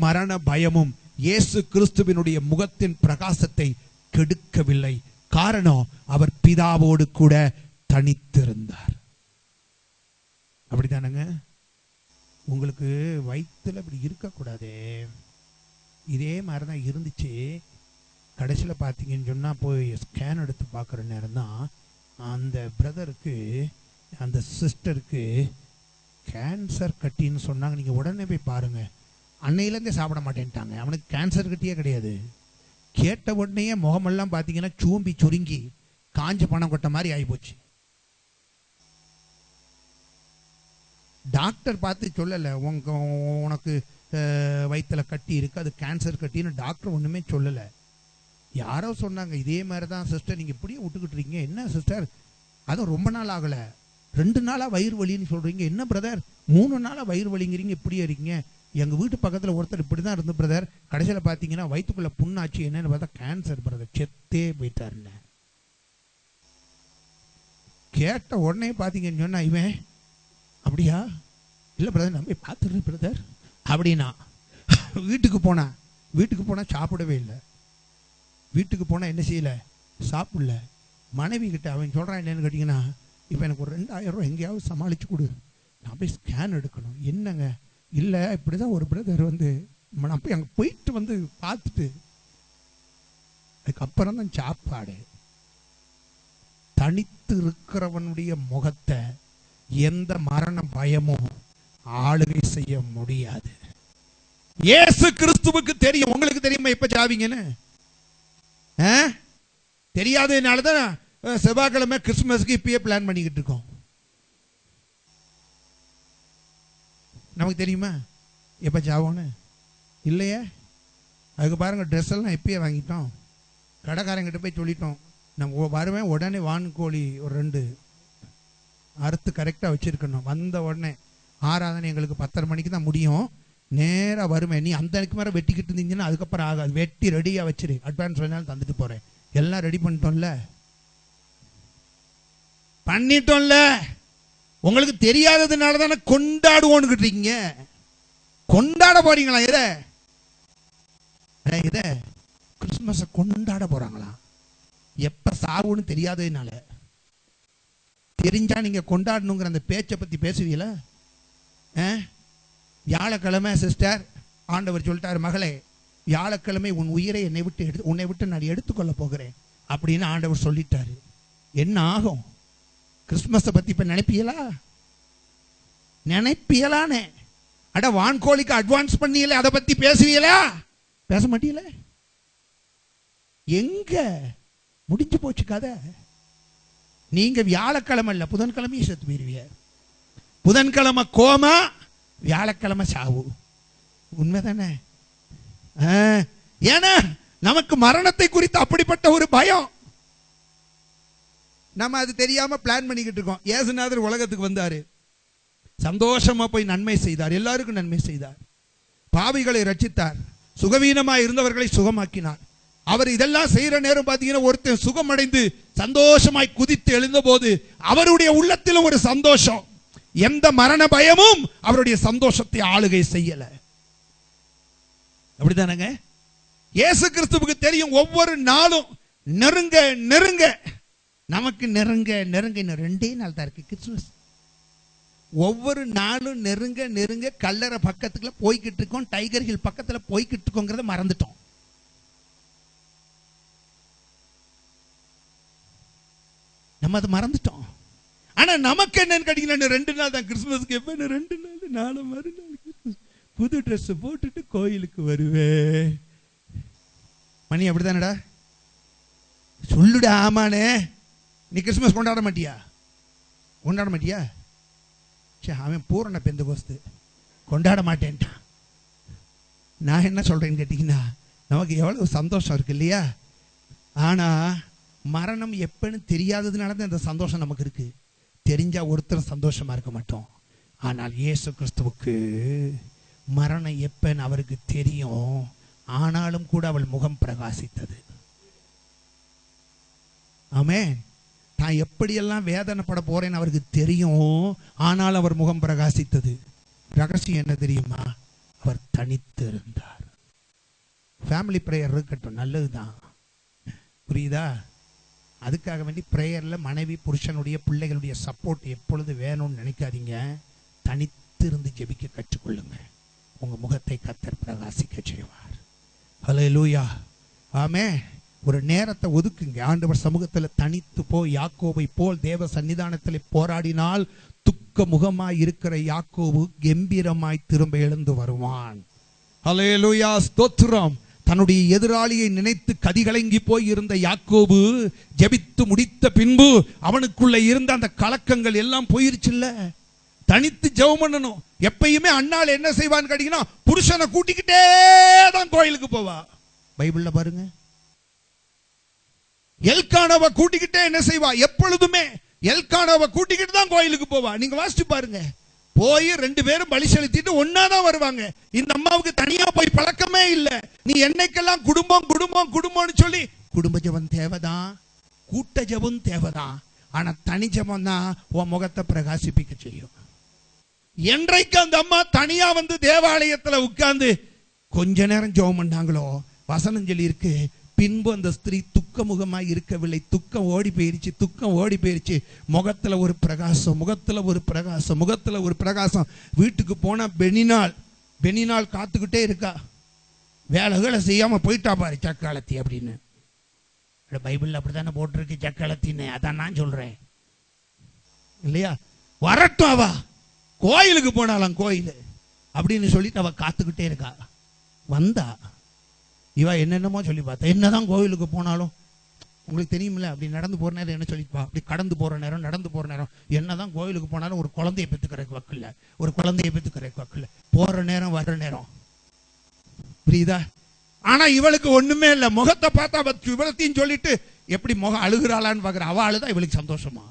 மரண பயமும் இயேசு கிறிஸ்துவினுடைய முகத்தின் பிரகாசத்தை கெடுக்கவில்லை. காரணம், அவர் பிதாவோடு கூட தனித்திருந்தார். அப்படித்தானங்க? உங்களுக்கு வயிற்றுல இப்படி இருக்கக்கூடாதே, இதே மாதிரிதான் இருந்துச்சு. கடைசியில் பார்த்தீங்கன்னு சொன்னா போய் ஸ்கேன் எடுத்து பார்க்குற நேரம் தான் அந்த பிரதருக்கு, அந்த சிஸ்டருக்கு கேன்சர் கட்டின்னு சொன்னாங்க. நீங்கள் உடனே போய் பாருங்க. அன்னையிலேருந்தே சாப்பிட மாட்டேன்ட்டாங்க. அவனுக்கு கேன்சர் கட்டியே கிடையாது. கேட்ட உடனே முகமெல்லாம் பார்த்தீங்கன்னா சூம்பி சுருங்கி காஞ்ச பணம் கொட்ட மாதிரி ஆகிப்போச்சு. டாக்டர் பார்த்து சொல்லலை, உனக்கு வயிற்றுல கட்டி இருக்கு, அது கேன்சர் கட்டின்னு டாக்டர் ஒன்றுமே சொல்லலை. யாரோ சொன்னாங்க, இதே மாதிரி தான் சிஸ்டர், நீங்கள் இப்படியே விட்டுக்கிட்டு இருக்கீங்க. என்ன சிஸ்டர், அதுவும் ரொம்ப நாள் ஆகலை, 2 நாளாக வயிறு வலின்னு சொல்கிறீங்க. என்ன பிரதர் 3 நாளாக வயிறு வலிங்கிறீங்க, இப்படியே இருக்கீங்க. எங்கள் வீட்டு பக்கத்தில் ஒருத்தர் இப்படி தான் இருந்து பிரதர், கடைசியில் பார்த்தீங்கன்னா வயிற்றுக்குள்ளே புண்ணாச்சு. என்னன்னு பார்த்தா கேன்சர் பிரதர், செத்தே போயிட்டாருன்னு. கேட்ட உடனே பார்த்தீங்கன்னு சொன்னா, இவன் அப்படியா? இல்லை பிரதர், நம்ம பார்த்துடுறேன் பிரதர் அப்படின்னா. வீட்டுக்கு போனால் சாப்பிடவே இல்லை. வீட்டுக்கு போனால் என்ன செய்யலை, சாப்பிடல. மனைவி கிட்ட அவன் சொல்கிறான் என்னன்னு கேட்டிங்கன்னா, இப்போ எனக்கு ஒரு 2000 ரூபா எங்கேயாவது சமாளித்து கொடு, நான் போய் ஸ்கேன் எடுக்கணும். என்னங்க, இல்லை இப்படி தான் ஒரு பிரதர் வந்து நான் போய் அங்கே போயிட்டு வந்து பார்த்துட்டு அதுக்கப்புறம் தான் சாப்பாடு. தனித்து இருக்கிறவனுடைய முகத்தை எந்த மரண பயமும் ஆளுகை செய்ய முடியாது. இயேசு கிறிஸ்துவுக்கு தெரியும். உங்களுக்கு தெரியுமா எப்ப சாவீங்கன்னு? தெரியாததுனாலதான் செவ்வாய்க்கிழமை கிறிஸ்துமஸ்க்கு இப்பயே பிளான் பண்ணிக்கிட்டு இருக்கோம். நமக்கு தெரியுமா எப்ப சாவோன்னு? இல்லையே. அதுக்கு பாருங்க, ட்ரெஸ் எல்லாம் இப்பயே வாங்கிட்டோம். கடைக்காரங்கிட்ட போய் சொல்லிட்டோம், நம்ம வருவேன் உடனே வான்கோழி ஒரு 2 அறுத்து கரெக்டாக வச்சிருக்கணும். வந்த உடனே ஆராதனை எங்களுக்கு 10:30 மணிக்கு தான் முடியும். நேராக வருவேன். நீ அந்த அன்னைக்கு மேலே வெட்டிக்கிட்டு இருந்தீங்கன்னா அதுக்கப்புறம் ஆகாது. வெட்டி ரெடியாக வச்சிரு, அட்வான்ஸ் வேணாலும் தந்துட்டு போகிறேன். எல்லாம் ரெடி பண்ணிட்டோம்ல, பண்ணிட்டோம்ல. உங்களுக்கு தெரியாததுனால தானே கொண்டாடுவோன்னு இருக்கீங்க. கொண்டாட போறீங்களா? இத கிறிஸ்துமஸை கொண்டாட போறாங்களா? எப்ப சாவுன்னு தெரியாததுனால. தெரிஞ்சா நீங்க கொண்டாடணுங்கிற அந்த பேச்சை பத்தி பேசுவீங்களா? வியாழக்கிழமை சிஸ்டர் ஆண்டவர் சொல்லிட்டாரு, மகளே வியாழக்கிழமை உன் உயிரை உன்னை விட்டு நான் எடுத்துக்கொள்ள போகிறேன் அப்படின்னு ஆண்டவர் சொல்லிட்டாரு. என்ன ஆகும்? கிறிஸ்துமஸை பத்தி இப்ப நினைப்பீங்களா? நினைப்பீங்களானே? அட வான்கோழிக்கு அட்வான்ஸ் பண்ணீங்களே, அதை பத்தி பேசுவீங்களா? பேச மாட்டீங்களே. எங்க முடிஞ்சு போச்சு கதை. நீங்க வியாழக்கிழமை இல்ல புதன்கிழமையும் செத்து போயிருவீங்க. புதன்கிழமை கோமா, வியாழக்கிழமை சாவு. உண்மைதானே? ஏன்னா நமக்கு மரணத்தை குறித்து அப்படிப்பட்ட ஒரு பயம். நம்ம அது தெரியாம பிளான் பண்ணிக்கிட்டு இருக்கோம். இயேசுநாதர் உலகத்துக்கு வந்தாரு, சந்தோஷமா போய் நன்மை செய்தார், எல்லாருக்கும் நன்மை செய்தார், பாவிகளை ரட்சித்தார், சுகவீனமாய் இருந்தவர்களை சுகமாக்கினார். அவர் இதெல்லாம் செய்யற நேரம் பார்த்தீங்கன்னா ஒருத்தன் சுகமடைந்து சந்தோஷமாய் குதித்து எழுந்த போது அவருடைய உள்ளத்திலும் ஒரு சந்தோஷம். எந்த மரண பயமும் அவருடைய சந்தோஷத்தை ஆளுகை செய்யல. அப்படிதானங்க? இயேசு கிறிஸ்துவுக்கு தெரியும் ஒவ்வொரு நாளும் நெருங்க நெருங்க, நமக்கு நெருங்க நெருங்க. இன்னும் 2 நாள் தான் இருக்கு கிறிஸ்துமஸ். ஒவ்வொரு நாளும் நெருங்க நெருங்க கல்லறை பக்கத்துல போய்கிட்டு இருக்கோம், டைகர் ஹில் பக்கத்துல போய்கிட்டு இருக்கோங்கிறத மறந்துட்டோம். நம்ம அதை மறந்துட்டோம். ஆனா நமக்கு என்னன்னு கேட்டீங்கன்னா 2 நாள் தான் கிறிஸ்துமஸ்க்கு. எப்ப 2 நாள், நாளை மறுநாள் கிறிஸ்துமஸ். புது ட்ரெஸ் போட்டுட்டு கோயிலுக்கு வருவேன். மணி அப்படித்தானடா? சொல்லுடா. ஆமானே. நீ கிறிஸ்துமஸ் கொண்டாட மாட்டியா? கொண்டாட மாட்டியா? அவன் பூரண பெந்தகோஸ்து கொண்டாட மாட்டேன்ட்டான். நான் என்ன சொல்றேன்னு கேட்டீங்கன்னா, நமக்கு எவ்வளவு சந்தோஷம் இருக்கு இல்லையா? ஆனா மரணம் எப்பன்னு தெரியாததுனால தான் இந்த சந்தோஷம் நமக்கு இருக்கு. தெரிஞ்சா ஒருத்தர் சந்தோஷமா இருக்க மாட்டோம். ஆனால் இயேசு கிறிஸ்துவுக்கு மரணம் எப்பன்னு அவருக்கு தெரியும். ஆனாலும் கூட அவள் முகம் பிரகாசித்தது. ஆமென். நான் எப்படியெல்லாம் வேதனைப்பட போறேன்னு அவருக்கு தெரியும். ஆனால் அவர் முகம் பிரகாசித்தது. ரகசியம் என்ன தெரியுமா? அவர் தனித்து இருந்தார். ஃபேமிலி பிரேயர் இருக்கட்டும், நல்லதுதான், புரியுதா? அதுக்காக வேண்டி பிரேயர்ல மனைவி புருஷனுடைய பிள்ளைகளுடைய சப்போர்ட் எப்பொழுது வேணும்னு நினைக்காதீங்க. தனித்து இருந்து ஜெபிக்க கற்றுக்கொள்ளுங்க. உங்க முகத்தை கர்த்தர் பிரகாசிக்க செய்வார். ஹல்லேலூயா. ஆமென். ஒரு நேரத்தை ஒதுக்குங்க. ஆண்டவர் சமூகத்தில் தனித்து போய் யாக்கோபை போல் தேவ சன்னிதானத்தில் போராடினால் துக்க முகமாய் இருக்கிற யாக்கோபு கம்பீரமாய் திரும்ப எழுந்து வருவான். ஹல்லேலூயா, ஸ்தோத்திரம். தன்னுடைய எதிராளியை நினைத்து கதிகலங்கி போய் இருந்த யாக்கோபு ஜெபித்து முடித்த பின்பு அவனுக்குள்ள இருந்த அந்த கலக்கங்கள் எல்லாம் போயிருச்சுல்ல. தனித்து ஜெபம் பண்ணணும். எப்பயுமே அண்ணாள் என்ன செய்வான்னு கேட்டீங்கன்னா, புருஷனை கூட்டிக்கிட்டே தான் கோயிலுக்கு போவா. பைபிள்ல பாருங்க, எல்கானாவை கூட்டிக்கிட்டே என்ன செய்வா? எப்பொழுதுமே எல்கானாவை கூட்டிக்கிட்டு தான் கோயிலுக்கு போவா. நீங்க வாசிச்சு பாருங்க. போய் 2 பேரும் பலி செலுத்திட்டு ஒன்னாதான் வருவாங்க. இந்த அம்மாவுக்கு தனியா போய் பழக்கமே இல்லை. நீ என்னைக்கெல்லாம் குடும்பம் குடும்பம் குடும்பம்னு சொல்லி, குடும்ப ஜெபம் தேவைதான், கூட்ட ஜெபம் தேவைதான். ஆனா தனி ஜெபம் தான் உன் முகத்தை பிரகாசிப்பிக்க செய்யும். என்றைக்கு அந்த அம்மா தனியா வந்து தேவாலயத்துல உட்கார்ந்து கொஞ்ச நேரம் ஜெபம் பண்ணாங்களோ, வசனம் சொல்லி இருக்கு, பின்பு அந்த ஸ்திரீ துக்கமுகமாய் இருக்கவில்லை. துக்கம் ஓடி போயிருச்சு. முகத்துல ஒரு பிரகாசம், முகத்துல ஒரு பிரகாசம். வீட்டுக்கு போனா பெனினாள் காத்துக்கிட்டே இருக்கா. வேலைகளை செய்யாம போயிட்டா பாரு சக்காலத்தி அப்படின்னு. பைபிள்ல அப்படித்தானே போட்டிருக்கு சக்காலத்தின்னு. அதான் நான் சொல்றேன் இல்லையா? வரட்டும், அவ கோயிலுக்கு போனாலாம் கோயில் அப்படின்னு சொல்லிட்டு அவ காத்துக்கிட்டே இருக்கா. வந்தா இவ என்னென்னமோ சொல்லி பார்த்தா. என்னதான் கோயிலுக்கு போனாலும் உங்களுக்கு தெரியுமில்ல, அப்படி நடந்து போற நேரம் என்ன சொல்லிப்பா, அப்படி கடந்து போற நேரம், நடந்து போற நேரம், என்னதான் கோயிலுக்கு போனாலும் ஒரு குழந்தைய பெத்துக்கிறதுக்கு வக்கில்ல, போற நேரம் வர்ற நேரம், புரியுதா? ஆனா இவளுக்கு ஒண்ணுமே இல்ல. முகத்தை பார்த்தா இவளத்தையும் சொல்லிட்டு எப்படி முகம் அழுகிறாளான்னு பாக்குற. அவ அழுதா இவளுக்கு சந்தோஷமா?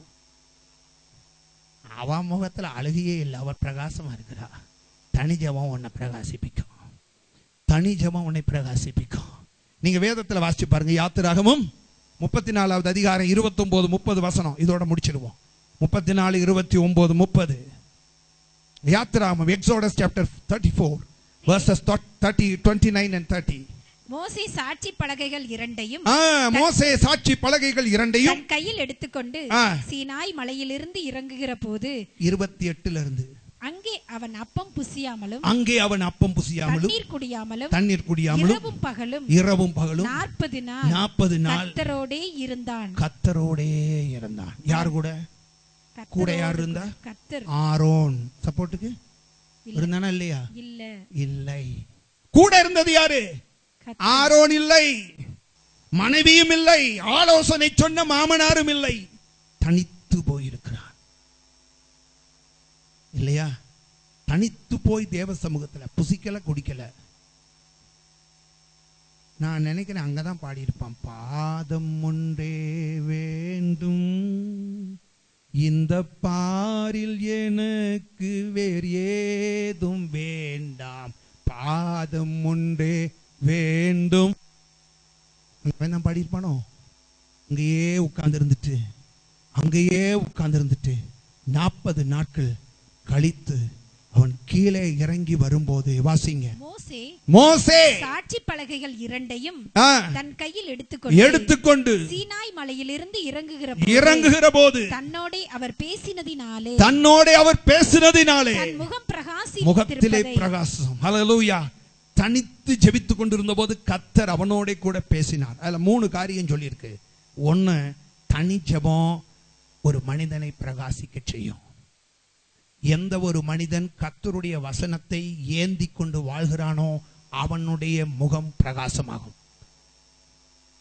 அவ முகத்துல அழுகையே இல்லை, அவ பிரகாசமா இருக்கிறா. தனி ஜெபம் உன்னை பிரகாசிப்பிக்கும். நீங்க வேதத்துல வாசிச்சு பாருங்க. யாத்திராகமம் 34வது அதிகாரம் 29-30 வசனம். இதோட முடிச்சிடுவோம். 34, 29, 30. யாத்திராகமம், எக்ஸோடஸ் சாப்டர் 34 verses 30, 29 and 30. மோசே சாட்சி பலகைகள் இரண்டையும் தன் கையில் எடுத்துக்கொண்டு சீனாய் மலையிலிருந்து இறங்குகிற போது 28ல இருந்து அங்கே அவன் அப்பம் புசியாமலும் தண்ணீர் குடியாமலும் இரவும் பகலும் 40 நாள் கர்த்தரோடே இருந்தான். யார் கூட யார் இருந்தா? ஆரோன் சப்போர்ட்டுக்கு இருந்தானா இல்லையா? இல்லை. கூட இருந்தது யாரு? ஆரோன் இல்லை, மனைவியும் இல்லை, ஆலோசனை சொன்ன மாமனாரும் இல்லை. தனித்து போயிருக்கிறான் இல்லையா? தனித்து போய் தேவ சமூகத்துல புசிக்கல, குடிக்கல. நான் நினைக்கிறேன் அங்கதான் பாடியிருப்பான். பாதம் ஒன்றே வேண்டும் இந்த பாரில், எனக்கு வேறு ஏதும் வேண்டாம். பாதம் ஒன்றே வேண்டும். பாடியிருப்பானோ? அங்கேயே உட்கார்ந்து இருந்துட்டு 40 நாட்கள் கழித்து அவன் கீழே இறங்கி வரும்போது வாசிங்க. மோசே சாட்சி பலகைகள் இரண்டையும் தன் கையில் எடுத்துக்கொண்டு சீனாய் மலையிலிருந்து இறங்குகிற போது தன்னோடே அவர் பேசினதினாலே முகத்திலே பிரகாசம். ஹல்லேலூயா. தனித்து ஜெபித்துக் கொண்டிருந்த போது கர்த்தர் அவனோட கூட பேசினார். அதுல 3 காரியம் சொல்லியிருக்கு. 1, தனி ஜெபம் ஒரு மனிதனை பிரகாசிக்க செய்யும். எந்த ஒரு மனிதன் கர்த்தருடைய வசனத்தை ஏந்தி கொண்டு வாழ்கிறானோ அவனுடைய முகம் பிரகாசமாகும்.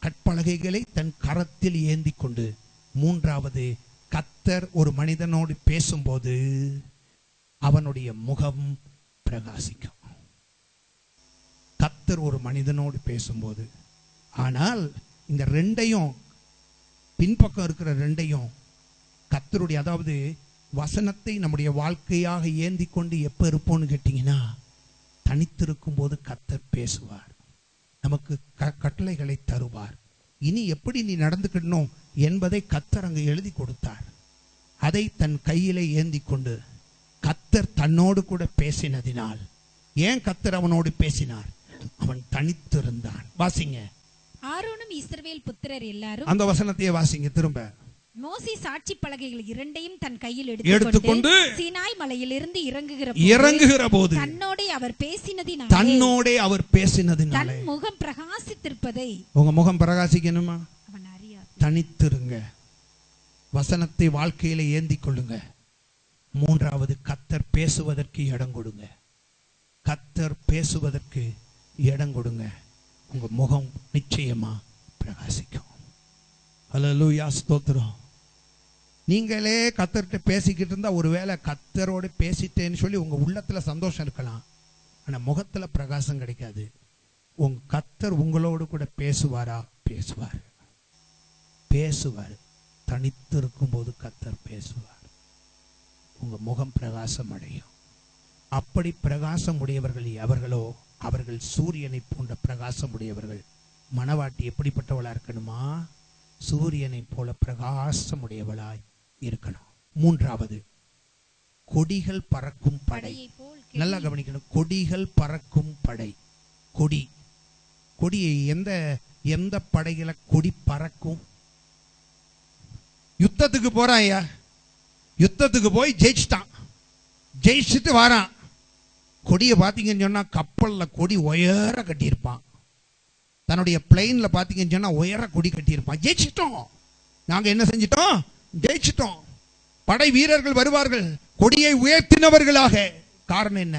கற்பலகைகளை தன் கரத்தில் ஏந்தி கொண்டு. 3வது, கர்த்தர் ஒரு மனிதனோடு பேசும்போது அவனுடைய முகம் பிரகாசிக்கும். கர்த்தர் ஒரு மனிதனோடு பேசும்போது. ஆனால் இந்த ரெண்டையும், பின்பக்கம் இருக்கிற ரெண்டையும் கர்த்தருடைய, அதாவது வசனத்தை நம்முடைய வாழ்க்கையாக ஏந்தி கொண்டு எப்ப இருப்போம்னு கேட்டீங்கன்னா, தனித்திருக்கும் போது கர்த்தர் பேசுவார், நமக்கு கட்டளைகளை தருவார். இனி எப்படி நீ நடந்துக்கணும் என்பதை கர்த்தர் அங்கு எழுதி கொடுத்தார். அதை தன் கையிலே ஏந்தி கொண்டு கர்த்தர் தன்னோடு கூட பேசினதினால். ஏன் கர்த்தர் அவனோடு பேசினார்? அவன் தனித்திருந்தான். வாசிங்க. ஆரோனும் இஸ்ரவேல் புத்திரர் எல்லாரும். அந்த வசனத்தையே வாசிங்க திரும்ப. மோசே சாட்சி பலகைகள் இரண்டையும் தன் கையில் எடுத்துக்கொண்டு சீனாய் மலையிலிருந்து இறங்குகிற போது தன்னோடே அவர் பேசினதினாலே தன் முகம் பிரகாசித்திருப்பதை. உங்க முகம் பிரகாசிக்கணுமா? அவன் அறியார். தனித்திருங்க, வசனத்தை வாழ்க்கையில ஏந்தி கொள்ளுங்க. 3வது, கர்த்தர் பேசுவதற்கு இடம் கொடுங்க. உங்க முகம் நிச்சயமா பிரகாசிக்கும். ஹல்லேலூயா, ஸ்தோத்திரம். நீங்களே கர்த்தர்கிட்ட பேசிக்கிட்டு இருந்தா, ஒருவேளை கர்த்தரோடு பேசிட்டேன்னு சொல்லி உங்க உள்ளத்துல சந்தோஷம் இருக்கலாம், ஆனா முகத்துல பிரகாசம் கிடைக்காது. உங்க கர்த்தர் உங்களோடு கூட பேசுவாரா? பேசுவார். தனித்து இருக்கும் போது கர்த்தர் பேசுவார். உங்க முகம் பிரகாசம் அடையும். அப்படி பிரகாசம் உடையவர்கள் எவர்களோ அவர்கள் சூரியனை போன்ற பிரகாசம் உடையவர்கள். மணவாட்டி எப்படிப்பட்டவளா இருக்கணுமா? சூரியனை போல பிரகாசம் உடையவளாய் இருக்கணும். 3வது, கொடிகள் பறக்கும் படை. நல்லா கவனிக்கணும். கொடிகள் பறக்கும் படை. கொடியை எந்த எந்த படையில கொடி பறக்கும்? யுத்தத்துக்கு போறான் ஐயா, யுத்தத்துக்கு போய் ஜெயிச்சுட்டான், ஜெயிச்சுட்டு வரான். கொடியை பார்த்தீங்கன்னு சொன்னா கப்பல்ல கொடி உயர கட்டியிருப்பான், தன்னுடைய பிளைன்ல பார்த்தீங்கன்னு சொன்னா உயர கொடி கட்டியிருப்பான். ஜெயிச்சிட்டோம், நாங்க என்ன செஞ்சிட்டோம்? ஜெயிச்சிட்டோம். படை வீரர்கள் வருவார்கள் கொடியை உயர்த்தினவர்களாக. காரணம் என்ன?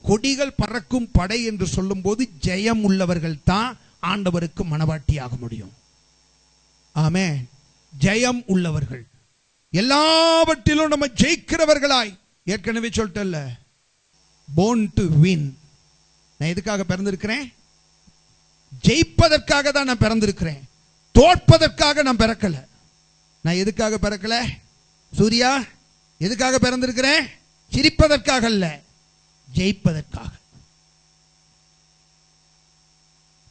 கொடிகள் பறக்கும் படை என்று சொல்லும் போது ஜெயம் உள்ளவர்கள் தான் ஆண்டவருக்கு மனவாட்டியாக முடியும். ஆமென். ஜெயம் உள்ளவர்கள், எல்லாவற்றிலும் நம்ம ஜெயிக்கிறவர்களாய். ஏற்கனவே சொல்லிட்டல்ல, born to win. நான் எதுக்காக பிறந்திருக்கிறேன்? ஜெயிப்பதற்காக தான் நான் பிறந்திருக்கிறேன், தோற்பதற்காக நான் பிறக்கல. நான் எதுக்காக பிறக்கல? சூர்யா, எதுக்காக பிறந்திருக்கிறேன்? சிரிப்பதற்காக அல்ல, ஜெயிப்பதற்காக.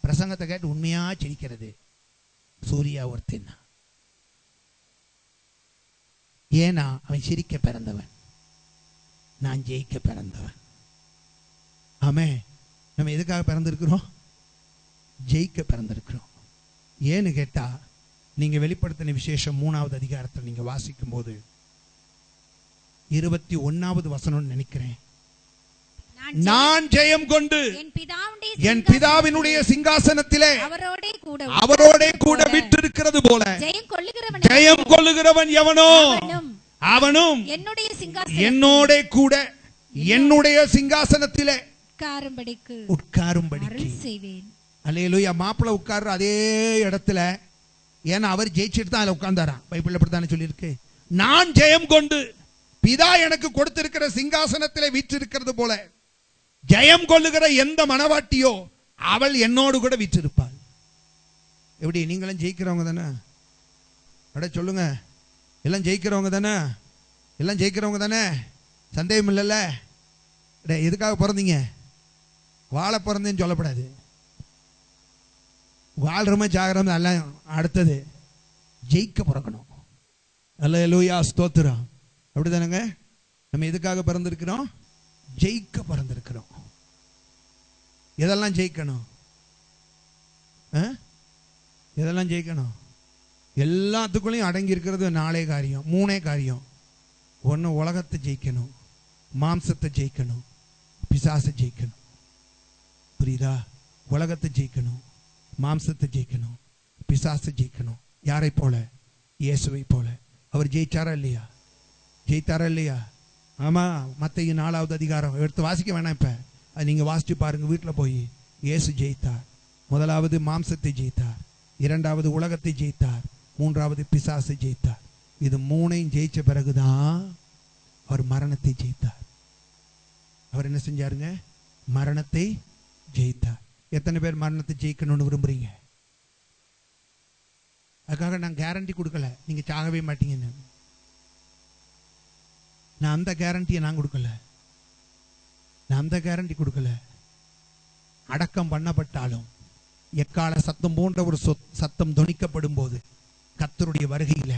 பிரசங்கத்தை கேட்டு உண்மையா சிரிக்கிறது சூர்யா ஒருத்தன். ஏன்னா அவன் சிரிக்க பிறந்தவன், நான் ஜெயிக்க பிறந்தவன். ஆமே. நம்ம எதுக்காக பிறந்திருக்கிறோம்? ஜெயிக்க பிறந்திருக்கிறோம். ஏன்னு கேட்டா, நீங்க வெளிப்படுத்தின விசேஷம் 3வது அதிகாரத்தில் நீங்க வாசிக்கும் போது 21வது வசனம் நினைக்கிறேன், நான் ஜெயம் கொண்டு என் பிதாவினுடைய சிங்காசனத்திலே அவரோட கூட விட்டிருக்கிறது போல ஜெயம் கொள்ளுகிறவன் எவனோ அவனும் என்னோட கூட என்னுடைய சிங்காசனத்திலே உட்காரும்படிக்கு செய்வேன். அல்லேலூயா. மாப்பிள்ளை உட்கார்ற அதே இடத்துல, ஏன்னா அவர் ஜெயிச்சிட்டு தான் அதில் உட்கார்ந்தாராம். பைபிள் அப்படித்தானே சொல்லியிருக்கு. நான் ஜெயம் கொண்டு பிதா எனக்கு கொடுத்திருக்கிற சிங்காசனத்திலே வீற்றிருக்கிறது போல ஜெயம் கொள்ளுகிற எந்த மனவாட்டியோ அவள் என்னோடு கூட வீற்றிருப்பாள். எப்படி? நீங்களும் ஜெயிக்கிறவங்க தானே? அட சொல்லுங்க, எல்லாம் ஜெயிக்கிறவங்க தானே? எல்லாம் ஜெயிக்கிறவங்க தானே? சந்தேகம் இல்லைல்ல? எதுக்காக பிறந்தீங்க? வாழ பிறந்தேன்னு சொல்லப்படாது. வாழ்றமே ஜாகிரமே எல்லாம் அடுத்தது, ஜெயிக்க பிறக்கணும். அல்லேலூயா, ஸ்தோத்திரம். அப்படிதானங்க? நம்ம எதுக்காக பிறந்திருக்கிறோம்? ஜெயிக்க பிறந்திருக்கிறோம். எதெல்லாம் ஜெயிக்கணும்? எதெல்லாம் ஜெயிக்கணும்? எல்லாத்துக்குள்ளேயும் அடங்கி இருக்கிறது 4 காரியம், 3 காரியம். ஒன்று, உலகத்தை ஜெயிக்கணும், மாம்சத்தை ஜெயிக்கணும், பிசாசை ஜெயிக்கணும். புரியுதா? உலகத்தை ஜெயிக்கணும், மாம்சத்தை ஜெயிக்கணும், பிசாசை ஜெயிக்கணும். யாரை போல? இயேசுவை போல. அவர் ஜெயிச்சாரா இல்லையா? ஜெயித்தாரா இல்லையா? ஆமா. மத்தேயு 4வது அதிகாரம் எடுத்து வாசிக்க வேணாம், இப்ப அது நீங்க வாசிச்சு பாருங்க வீட்டில் போய். இயேசு ஜெயித்தார். முதலாவது மாம்சத்தை ஜெயித்தார், 2வது உலகத்தை ஜெயித்தார், 3வது பிசாசை ஜெயித்தார். இது 3ஐயும் ஜெயிச்ச பிறகுதான் அவர் மரணத்தை ஜெயித்தார். அவர் என்ன செஞ்சாருங்க? மரணத்தை ஜெயித்தார். எத்தனை பேர் மரணத்தை ஜெயிக்கணும்னு விரும்புறீங்க? அதுக்காக நான் கேரண்டி கொடுக்கல நீங்க சாகவே மாட்டீங்கன்னு. நான் அந்த கேரண்டியை நான் கொடுக்கல, நான் அந்த கேரண்டி கொடுக்கல. அடக்கம் பண்ணப்பட்டாலும் எக்கால சத்தம் போன்ற ஒரு சத்தம் தொனிக்கப்படும் போது கர்த்தருடைய வருகையில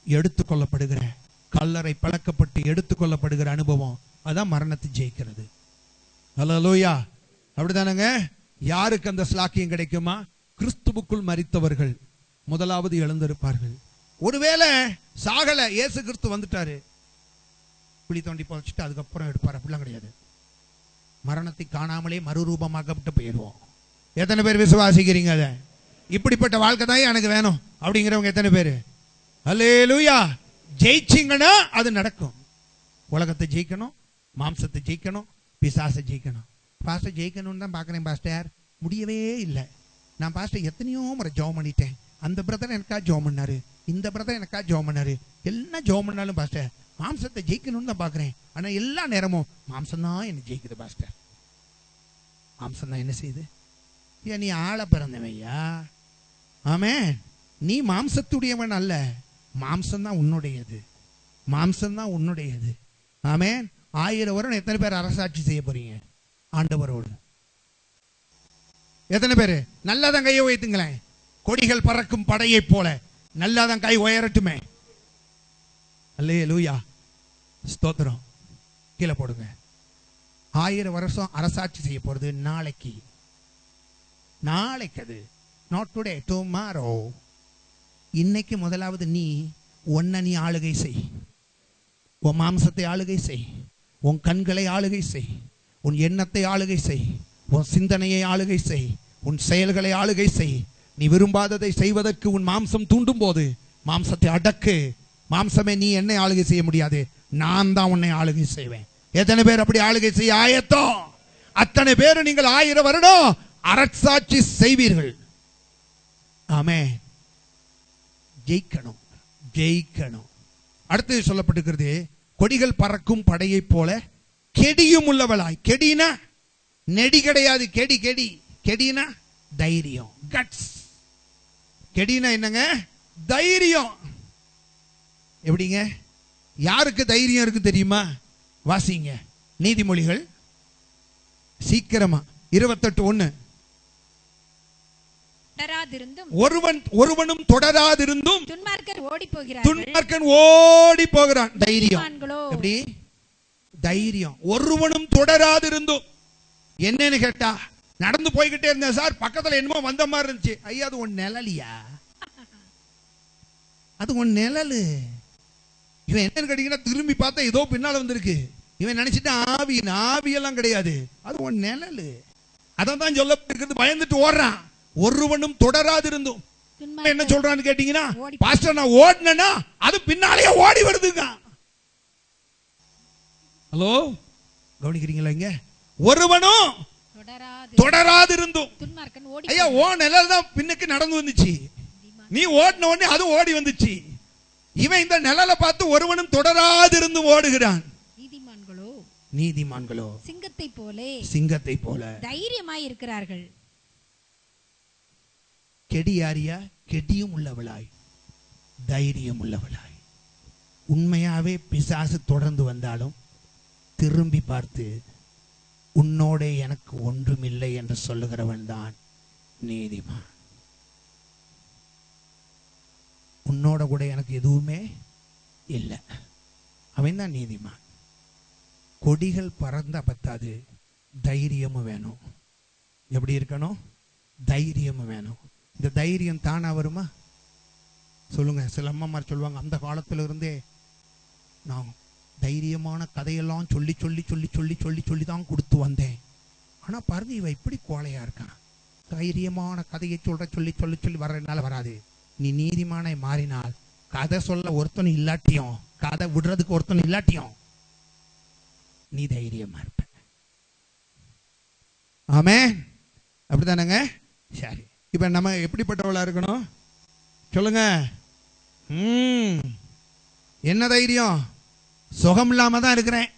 எடுத்துக்கொள்ளப்படுகிற, கல்லறை பழக்கப்பட்டு எடுத்துக்கொள்ளப்படுகிற அனுபவம், அதான் மரணத்தை ஜெயிக்கிறது. அல்லேலூயா. அப்படிதானங்க? யாருக்கு அந்த ஸ்லாக்கியம் கிடைக்குமா? கிறிஸ்துவுக்குள் மரித்தவர்கள் முதலாவது எழுந்திருப்பார்கள். ஒருவேளை சாகல, இயேசு கிறிஸ்து வந்துட்டாரு, குழி தோண்டி புதைச்சிட்டு அதுக்கப்புறம் எடுப்பார், அப்படிலாம் கிடையாது. மரணத்தை காணாமலே மறுரூபமாக்கப்பட்டு போயிடுவோம். எத்தனை பேர் விசுவாசிக்கிறீங்க? அதை இப்படிப்பட்ட வாழ்க்கை தான் எனக்கு வேணும் அப்படிங்கிறவங்க எத்தனை பேர்? அல்லேலூயா. ஜெயிச்சிங்கன்னா அது நடக்கும். உலகத்தை ஜெயிக்கணும், மாம்சத்தை ஜெயிக்கணும், பிசாசை ஜெயிக்கணும். பாஸ்டர் ஜெயிக்கணும்னு தான் பார்க்குறேன் பாஸ்டர், முடியவே இல்லை. நான் பாஸ்டர் எத்தனையோ முறை ஜெபம் பண்ணிட்டேன், அந்த பிரதர் எனக்கா ஜெபம் பண்ணாரு, இந்த பிரதர் எனக்கா ஜெபம் பண்ணாரு, எல்லாம் ஜெபம் பண்ணாலும் பாஸ்டர் மாம்சத்தை ஜெயிக்கணும்னு தான் பார்க்குறேன். ஆனால் எல்லா நேரமும் மாம்சம் தான் என்ன ஜெயிக்குது பாஸ்டர். மாம்சம் தான் என்ன செய்யுது? ஏன் நீ ஆள பிறந்தவையா? ஆமே. நீ மாம்சத்துடையவன் அல்ல, மாம்சம் தான் உன்னுடையது, மாம்சம் தான் உன்னுடையது. ஆமே. 1000 வருடம் எத்தனை பேர் அரசாட்சி செய்ய போறீங்க ஆண்டவரோடு? எத்தனை பேர்? நல்லாதான் கையை உயர்த்துங்களேன். கொடிகள் பறக்கும் படையை போல நல்லாதான் கை உயரட்டுமே. அல்லேலூயா, ஸ்தோத்திரம். கீழே போடுங்க. 1000 வருஷம் அரசாட்சி செய்ய போறது நாளைக்கு. நாளைக்கு அது நாட் டுடே, டுமாரோ. இன்னைக்கு முதலாவது நீ உன்னை நீ ஆளுகை செய். உன் மாம்சத்தை ஆளுகை செய், உன் கண்களை ஆளுகை செய், உன் எண்ணத்தை ஆளுகை செய், உன் சிந்தனையை ஆளுகை செய், உன் செயல்களை ஆளுகை செய். நீ விரும்பாததை செய்வதற்கு உன் மாம்சம் தூண்டும் போது மாம்சத்தை அடக்கு. மாம்சமே, நீ என்னை ஆளுகை செய்ய முடியாது, நான் தான் உன்னை ஆளுகை செய்வேன். எத்தனை பேர் அப்படி ஆளுகை செய்ய ஆயத்தம்? அத்தனை பேர் நீங்கள் 1000 வருடம் அரசாட்சி செய்வீர்கள். ஆமென். ஜெயிக்கணும், ஜெயிக்கணும். அடுத்து சொல்லப்பட்டிருக்கிறது, கொடிகள் பறக்கும் படையை போல கெடியும் உள்ளவளாய். கெடினா நெடி கிடையாது, கெடி கெடி. கெடினா தைரியம், கட்ஸ். கெடினா என்னங்க? தைரியம். எப்படிங்க? யாருக்கு தைரியம் இருக்கு தெரியுமா? வாசிங்க நீதிமொழிகள் சீக்கிரமா 28:1. ஒருவனும் தொடராதிருந்தும் துன்மார்க்கன் ஓடி போகிறான். தைரியம். எப்படி? தைரியம். ஒருவனும் தொடராதிருந்தும். என்னன்னு கேட்டா, நடந்து போய்கிட்டே இருந்தேன் சார், பக்கத்துல என்னமோ வந்த மாதிரி இருந்துச்சு. ஐயா, அது உன் நிழலியா? அது உன் நிழலு. இவன் என்னன்னு கேட்டீங்கன்னா, திரும்பி பார்த்தா ஏதோ பின்னால வந்திருக்கு. இவன் நினைச்சிட்டு ஆவியெல்லாம் கிடையாது, அது உன் நிழலு. அதான் தான் சொல்லப்பட்டிருக்கிறது, பயந்துட்டு ஓடுறான். ஒருவனும் தொடராதிருந்தும். என்ன சொல்றான்னு கேட்டீங்கன்னா, பாஸ்டர் நான் ஓடினா அது பின்னாலேயே ஓடி வருதுங்க. ஹலோ, கவனிக்கிறீங்களா? இங்க ஒருவனும் தொடராதிருந்தும். ஐயா, ஓ நிழல் தான் பின்னுக்கு நடந்து வந்துச்சு, நீ ஓடின உடனே அது ஓடி வந்துச்சு. இவன் இந்த நிழலை பார்த்து ஒருவனும் தொடராதிருந்தும் ஓடுகிறான். நீதிமான்களோ சிங்கத்தை போல தைரியமாய் இருக்கிறார்கள். கெடியாரியா? கெடியும் உள்ளவளாய், தைரியம் உள்ளவளாய். உண்மையாவே பிசாசு தொடர்ந்து வந்தாலும் திரும்பி பார்த்து உன்னோட எனக்கு ஒன்றுமில்லை என்று சொல்லுகிறவன் தான் நீதிமான். உன்னோட கூட எனக்கு எதுவுமே இல்லை, அவன் தான் நீதிமான். கொடிகள் பறந்தா பத்தாது, தைரியமும் வேணும். எப்படி இருக்கணும்? தைரியமும் வேணும். இந்த தைரியம் தானா வருமா? சொல்லுங்க. சில அம்மாமார் சொல்லுவாங்க, அந்த காலத்துல இருந்தே நான் தைரியமான கதையெல்லாம் சொல்லி சொல்லி சொல்லி சொல்லி சொல்லி சொல்லி தான் கொடுத்து வந்தேன். ஆனா பாருங்க, இவ இப்படி கோழையா இருக்கான். தைரியமான கதையை சொல்ற சொல்லி சொல்லி சொல்லி வர்றதுனால வராது. நீ நீதிமானை மாறினால், கதை சொல்ல ஒருத்தனும் இல்லாட்டியும், கதை விடுறதுக்கு ஒருத்தனும் இல்லாட்டியும், நீ தைரியமா இருப்ப. ஆமென். அப்படிதானங்க? சரி, இப்ப நம்ம எப்படிப்பட்டவளா இருக்கணும் சொல்லுங்க? என்ன தைரியம்? சுகம் இல்லாம தான் இருக்கிறேன்,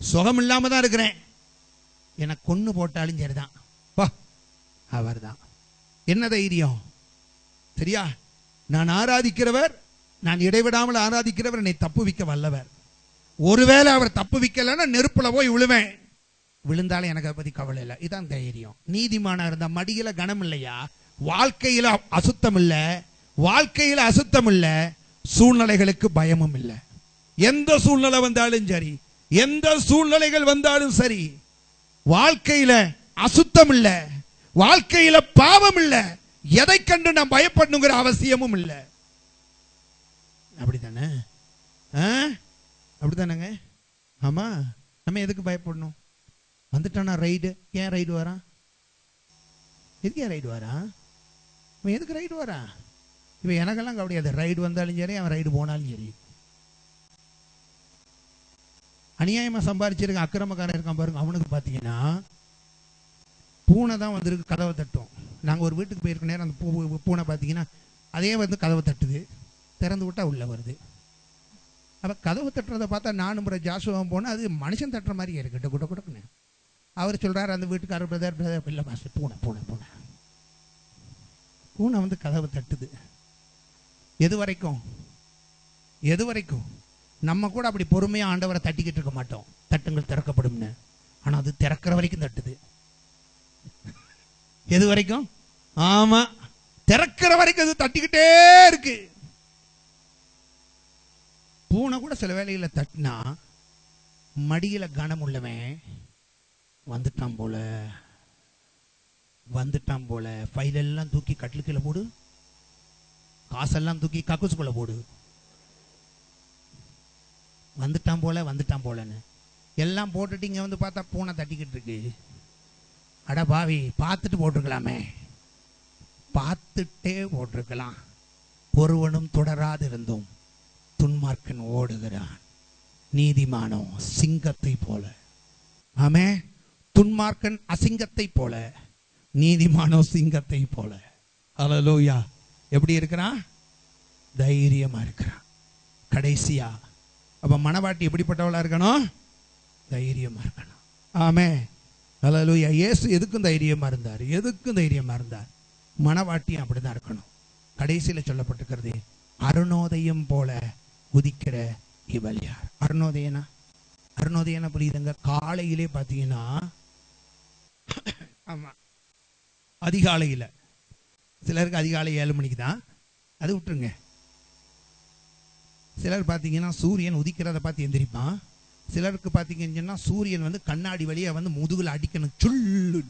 சுகம் இல்லாம தான் இருக்கிறேன், எனக்கு கொன்னு போட்டாலும் சரிதான், அவர் தான். என்ன தைரியம்? சரியா? நான் ஆராதிக்கிறவர், நான் இடைவிடாமல் ஆராதிக்கிறவர் என்னை தப்புவிக்க வல்லவர். ஒருவேளை அவர் தப்புவிக்கலன்னா நெருப்புல போய் விழுவேன், விழுந்தாலும் எனக்கு அதை பத்தி கவலை இல்லை. இதான் தைரியம். நீதிமானா இருந்தா மடியில கனம் இல்லையா? வாழ்க்கையில அசுத்தம் இல்ல, வாழ்க்கையில அசுத்தம் இல்ல, சூழ்நிலைகளுக்கு பயமும் இல்லை. எந்த சூழ்நிலை வந்தாலும் சரி, எந்த சூழ்நிலைகள் வந்தாலும் சரி, வாழ்க்கையில அசுத்தம் இல்ல, வாழ்க்கையில பாவம் இல்ல, எதை கண்டு நாம் பயப்படணுங்கிற அவசியமும் இல்லை. அப்படித்தானே? அப்படித்தானங்க? ஆமா. நம்ம எதுக்கு பயப்படணும்? வந்துட்டானா ரைடு? ஏன் ரைடு வரான்? எதுக்கு ஏன் ரைடு வரான்? இவன் எதுக்கு ரைடு வரான்? இவன் எனக்கெல்லாம் கவலையாது. ரைடு வந்தாலும் சரி, அவன் ரைடு போனாலும் சரி. அநியாயமா சம்பாதிச்சிருக்க அக்கிரமக்காரன் இருக்கான் பாருங்க, அவனுக்கு பாத்தீங்கன்னா பூனை தான் வந்திருக்கு, கதவை தட்டும். நாங்கள் ஒரு வீட்டுக்கு போயிருக்க நேரம் அந்த பூனை பார்த்தீங்கன்னா அதே வந்து கதவை தட்டுது, திறந்து விட்டா உள்ள வருது. அப்போ கதவை தட்டுறதை பார்த்தா நானும் முறை ஜாசுவாவும் போனால் அது மனுஷன் தட்டுற மாதிரியே இருக்கு, குட்ட குடக்குன்னு. அவர் சொல்கிறார் அந்த வீட்டுக்காரர், பிரதர் இல்லை மாஸ்டர், பூனை பூனை பூனை பூனை வந்து கதவை தட்டுது. எது வரைக்கும்? எது வரைக்கும்? நம்ம கூட அப்படி பொறுமையாக ஆண்டவரை தட்டிக்கிட்டு இருக்க மாட்டோம், தட்டுங்கள் திறக்கப்படும்னு. ஆனால் அது திறக்கிற வரைக்கும் தட்டுது. எது வரைக்கும்? ஆமா, திறக்கிற வரைக்கும் அது தட்டிக்கிட்டே இருக்கு. பூனை கூட சில வேளையில தட்டினா மடியில கனம் உள்ளவன் வந்துட்டான் போல, வந்துட்டான் போல, ஃபைல் எல்லாம் தூக்கி கட்டிலுக்குள்ள போடு, காசெல்லாம் தூக்கி கக்கூசுக்குள்ள போடு. வந்துட்டான் போலன்னு எல்லாம் போட்டுட்டு இங்க வந்து பார்த்தா பூனை தட்டிக்கிட்டு இருக்கு. அட பாவி, பார்த்துட்டு போட்டிருக்கலாமே, பார்த்துட்டே போட்டிருக்கலாம். ஒருவனும் தொடராது இருந்தோம், துன்மார்க்கன் ஓடுகிறான், நீதிமானோ சிங்கத்தை போல. ஆமே, துன்மார்க்கன் அசிங்கத்தை போல, நீதிமானோ சிங்கத்தை போல. அல்லேலூயா. எப்படி இருக்கிறான்? தைரியமா இருக்கிறான். கடைசியா அப்ப மனவாட்டி எப்படிப்பட்டவளா இருக்கணும்? தைரியமா இருக்கணும். ஆமே, அல்லேலூயா. இயேசு எதுக்கும் தைரியமா இருந்தார், எதுக்கும் தைரியமா இருந்தார். மனவாட்டியும் அப்படிதான் இருக்கணும். கடைசியில சொல்லப்பட்டிருக்கிறது, அருணோதயம் போல உதிக்கிற இவள் யார்? அருணோதயனா புரியுதுங்க? காலையிலே பார்த்தீங்கன்னா, ஆமா, அதிகாலையில் சிலருக்கு அதிகாலை 7 மணிக்கு தான், அது விட்டுருங்க. சிலர் பார்த்தீங்கன்னா சூரியன் உதிக்கிறத பார்த்து எந்திரிப்பான். சிலருக்கு பார்த்தீங்கன்னா சூரியன் வந்து கண்ணாடி வழியா வந்து முதுகுல அடிக்கணும், சுள்ளு,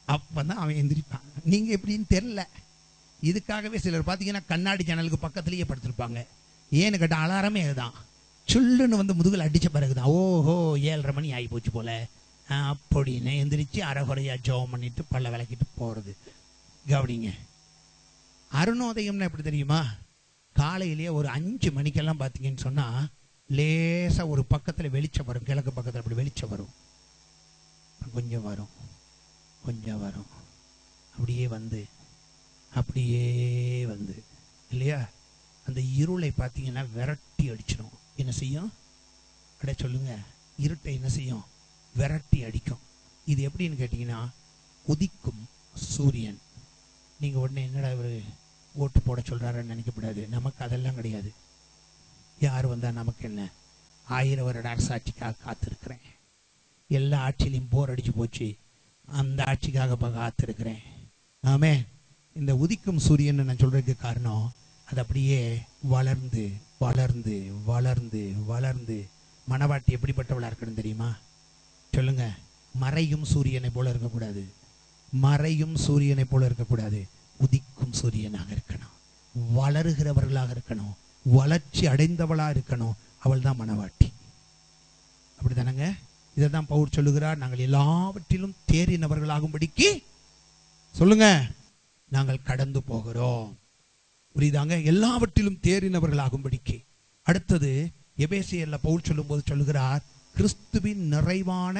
அப்பதான் அவன் எந்திரிப்பான். நீங்க எப்படின்னு தெரியல. இதுக்காகவே சிலர் பார்த்தீங்கன்னா கண்ணாடி ஜன்னலுக்கு பக்கத்துலயே படுத்திருப்பாங்க. ஏன்னு கேட்ட அலாரமே அதுதான், சுள்ளுன்னு வந்து முதுகுல அடிச்ச பிறகுதான் ஓஹோ 7:30 மணி ஆகி போச்சு போல அப்படின்னு எந்திரிச்சு அரைகுறையா ஜெபம் பண்ணிட்டு பல்ல விளக்கிட்டு போறது. கவனிங்க, அருணோதயம்னா எப்படி தெரியுமா? காலையிலேயே ஒரு 5 மணிக்கெல்லாம் பார்த்தீங்கன்னு சொன்னா லேசா ஒரு பக்கத்துல வெளிச்சம் வரும், கிழக்கு பக்கத்துல அப்படி வெளிச்சம் வரும், கொஞ்சம் வரும், அப்படியே வந்து இல்லையா, அந்த இருளை பார்த்தீங்கன்னா விரட்டி அடிச்சிடும். என்ன செய்யும்? அட சொல்லுங்க, இருட்டை என்ன செய்யும்? விரட்டி அடிக்கும். இது எப்படின்னு கேட்டீங்கன்னா, உதிக்கும் சூரியன். நீங்க உடனே என்னடா இவரு ஓட்டு போட சொல்றாருன்னு நினைக்கப்படாது. நமக்கு அதெல்லாம் கிடையாது. யார் வந்தா நமக்கு என்ன? 1000 வருட அரசாட்சிக்காக காத்திருக்கிறேன். எல்லா ஆட்சியிலையும் போர் அடிச்சு போச்சு, அந்த ஆட்சிக்காக காத்திருக்கிறேன். ஆமே, இந்த உதிக்கும் சூரியன் நான் சொல்றதுக்கு காரணம், அது அப்படியே வளர்ந்து வளர்ந்து வளர்ந்து வளர்ந்து மனவாட்டி எப்படிப்பட்டவளா இருக்கணும் தெரியுமா? சொல்லுங்க. மறையும் சூரியனை போல இருக்கக்கூடாது, மறையும் சூரியனை போல இருக்கக்கூடாது, உதிக்கும் சூரியனாக இருக்கணும், வளருகிறவர்களாக இருக்கணும், வளர்ச்சி அடைந்தவளா இருக்கணும். அவள் தான் மனவாட்டி. அப்படித்தானங்க? இதைதான் பவுல் சொல்லுகிறார், நாங்கள் எல்லாவற்றிலும் தேறினவர்களாகும்படிக்கு சொல்லுங்க நாங்கள் கடந்து போகிறோம். புரியுதாங்க? எல்லாவற்றிலும் தேறினவர்களாகும்படிக்கு. அடுத்தது எபேசியர்ல பவுல் சொல்லும் போது சொல்லுகிறார், கிறிஸ்துவின் நிறைவான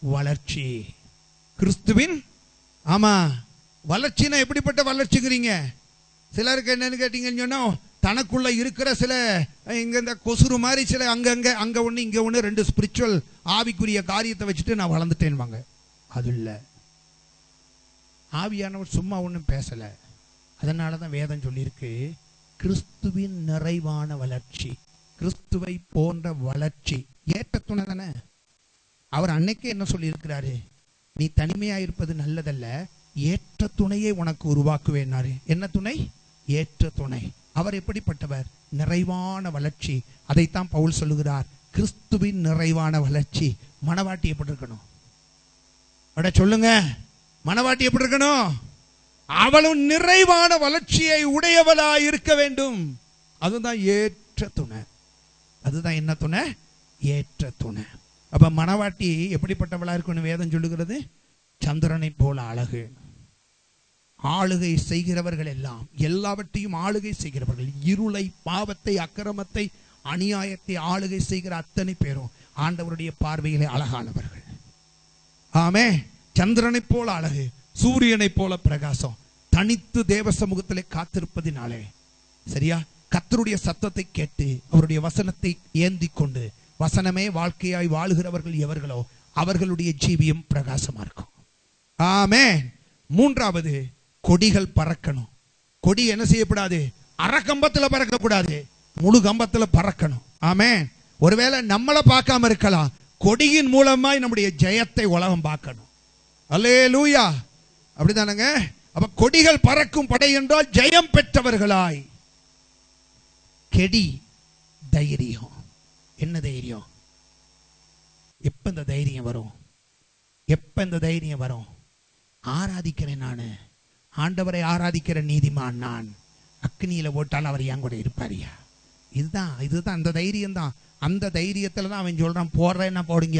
வளர்ச்சி. கிறிஸ்துவின், ஆமா, வளர்ச்சினா எப்படிப்பட்ட வளர்ச்சிங்கிறீங்க? சிலருக்கு என்னன்னு கேட்டீங்கன்னு சொன்னா, தனக்குள்ள இருக்கிற சில இங்க இந்த கொசுறு மாதிரி சில அங்க ஒண்ணு இங்க ஒண்ணு 2 ஸ்பிரிச்சுவல் ஆவிக்குரிய காரியத்தை வச்சுட்டு நான் வளர்ந்துட்டேன் வாங்க. அது இல்ல. ஆவியானவர் சும்மா ஒண்ணும் பேசல. அதனாலதான் வேதம் சொல்லியிருக்கு, கிறிஸ்துவின் நிறைவான வளர்ச்சி, கிறிஸ்துவை போன்ற வளர்ச்சி. ஏற்ற துணை தானே. அவர் அன்னைக்கே என்ன சொல்லி இருக்கிறாரு? நீ தனிமையா இருப்பது நல்லதல்ல, ஏற்ற துணையை உனக்கு உருவாக்குவேன்னாரு. என்ன துணை? ஏற்ற துணை. அவர் எப்படிப்பட்டவர்? நிறைவான வளர்ச்சி. அதைத்தான் பவுல் சொல்லுகிறார், கிறிஸ்துவின் நிறைவான வளர்ச்சி. மனவாட்டி எப்படி இருக்கணும்? அட சொல்லுங்க, மனவாட்டி எப்படி இருக்கணும்? அவளும் நிறைவான வளர்ச்சியை உடையவளா இருக்க வேண்டும். அதுதான் ஏற்ற துணை. அதுதான் என்ன துணை? ஏற்ற துணை. அப்ப மனவாட்டி எப்படிப்பட்டவளா இருக்குன்னு வேதம் சொல்லுகிறது, சந்திரனை போல அழகு. ஆளுகை செய்கிறவர்கள் எல்லாம், எல்லாவற்றையும் ஆளுகை செய்கிறவர்கள், இருளை, பாவத்தை, அக்கிரமத்தை, அநியாயத்தை ஆளுகை செய்கிற அத்தனை பேரும் ஆண்டவருடைய பார்வையிலே அழகானவர்கள். ஆமே, சந்திரனை போல அழகு, சூரியனை போல பிரகாசம், தனித்து தேவ சமூகத்திலே காத்திருப்பதினாலே, சரியா, கர்த்தருடைய சத்தத்தை கேட்டு அவருடைய வசனத்தை ஏந்தி கொண்டு வசனமே வாழ்க்கையாய் வாழுகிறவர்கள் எவர்களோ அவர்களுடைய ஜீவியம் பிரகாசமா இருக்கும். ஆமென். மூன்றாவது, கொடிகள் பறக்கணும். கொடி என்ன செய்யப்படாது? அரைக்கம்பத்துல பறக்க கூடாது, முழு கம்பத்துல பறக்கணும். ஆமென். ஒருவேளை நம்மளை பார்க்காம இருக்கலாம், கொடியின் மூலமாய் நம்முடைய ஜெயத்தை உலகம் பார்க்கணும். அல்லேலூயா. அப்படிதானங்க? அப்ப கொடிகள் பறக்கும் படை என்றால் ஜெயம் பெற்றவர்களாய். கெடி தைரியம். என்ன தைரியம்? எப்ப இந்த தைரியம் வரும்? எப்ப இந்த தைரியம் வரும்? ஆராதிக்கிறேன். நானு ஆண்டவரை ஆராதிக்கிற நீதிமான் நான். அக்னியில போட்டால் அவர் என் கூட இருப்பாரியா. இதுதான் அந்த தைரியம் தான். அந்த தைரியத்துல தான் அவன் சொல்றான், போடுறேன்னா போடுங்க.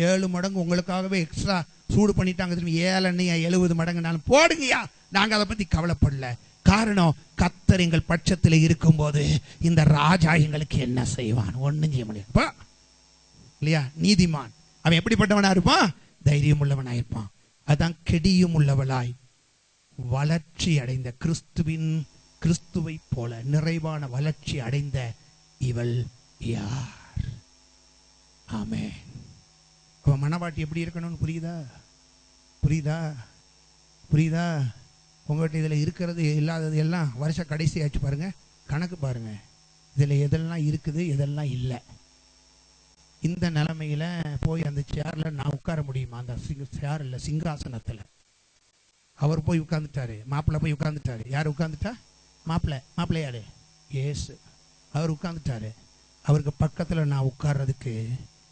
7 மடங்கு உங்களுக்காகவே எக்ஸ்ட்ரா சூடு பண்ணிட்டாங்க, 7 70 மடங்குனாலும் போடுங்கயா, நாங்க அதை பத்தி கவலைப்படல. காரணம், கர்த்தர் எங்கள் பட்சத்தில் இருக்கும்போது இந்த ராஜா எங்களுக்கு என்ன செய்வான்? ஒன்னும் செய்ய முடியாது இல்லையா? நீதிமான் அவன் எப்படிப்பட்டவனா இருப்பான்? தைரியம் உள்ளவனா இருப்பான். அதான் கெடியும் உள்ளவளாய் வளர்ச்சி அடைந்த கிறிஸ்துவை போல நிறைவான வளர்ச்சி அடைந்த இவள் யார்? ஆமென். அவன் மனவாட்டி எப்படி இருக்கணும்னு புரியுதா? உங்கள்கிட்ட இதில் இருக்கிறது இல்லாதது எல்லாம் வருஷ கடைசி ஆச்சு பாருங்க, கணக்கு பாருங்க, இதில் எதெல்லாம் இருக்குது எதெல்லாம் இல்லை. இந்த நிலைமையில போய் அந்த சேர்ல நான் உட்கார முடியுமா? அந்த சேர் இல்லை, சிங்காசனத்தில் அவர் போய் உட்கார்ந்துட்டாரு, மாப்பிள்ளை போய் உட்கார்ந்துட்டாரு. யார் உட்கார்ந்துட்டா? மாப்பிள்ளை யாரு? இயேசு. அவர் உட்கார்ந்துட்டாரு. அவருக்கு பக்கத்தில் நான் உட்கார்றதுக்கு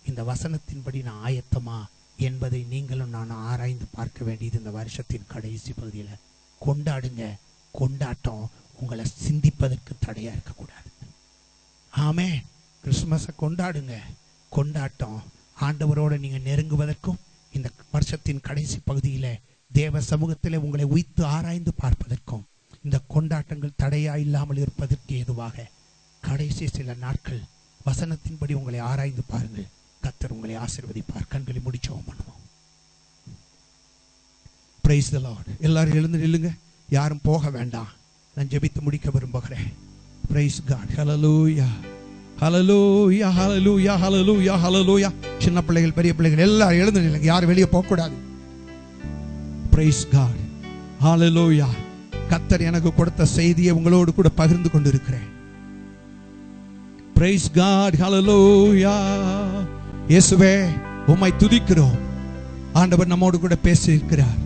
இந்த வசனத்தின்படி நான் ஆயத்தமா என்பதை நீங்களும் நான் ஆராய்ந்து பார்க்க வேண்டியது இந்த வருஷத்தின் கடைசி பகுதியில். கொண்டாடுங்க. கொண்டாட்டம் உங்களை சிந்திப்பதற்கு தடையா இருக்கக்கூடாது. ஆமே. கிறிஸ்துமஸை கொண்டாடுங்க. கொண்டாட்டம் ஆண்டவரோட நீங்க நெருங்குவதற்கும் இந்த வருஷத்தின் கடைசி பகுதியில தேவ சமூகத்தில் உங்களை உய்த்து ஆராய்ந்து பார்ப்பதற்கும் இந்த கொண்டாட்டங்கள் தடையா இல்லாமல் இருப்பதற்கு ஏதுவாக கடைசி சில நாட்கள் வசனத்தின்படி உங்களை ஆராய்ந்து பாருங்கள். கர்த்தர் உங்களை ஆசீர்வதிப்பார். கண்களை முடிச்சோம் பண்ணுவோம். Praise the Lord. எல்லாரும் எழுந்து நில்லுங்க. யாரும் போக வேண்டாம். நான் ஜெபித்து முடிக்க விரும்புகிறேன். Praise God. Hallelujah. Hallelujah. Hallelujah. Hallelujah. Hallelujah. சின்ன பிள்ளைகள் பெரிய பிள்ளைகள் எல்லாரும் எழுந்து நில்லுங்க. யாரும் வெளியே போக கூடாது. Praise God. Hallelujah. கர்த்தர் எனக்கு கொடுத்த செய்தியை உங்களோடு கூட பகிர்ந்து கொண்டிருக்கிறேன். Praise God. Hallelujah. இயேசுவே உம்மை துதிக்கிறோம். ஆண்டவர் நம்மோடு கூட பேசி இருக்கிறார்.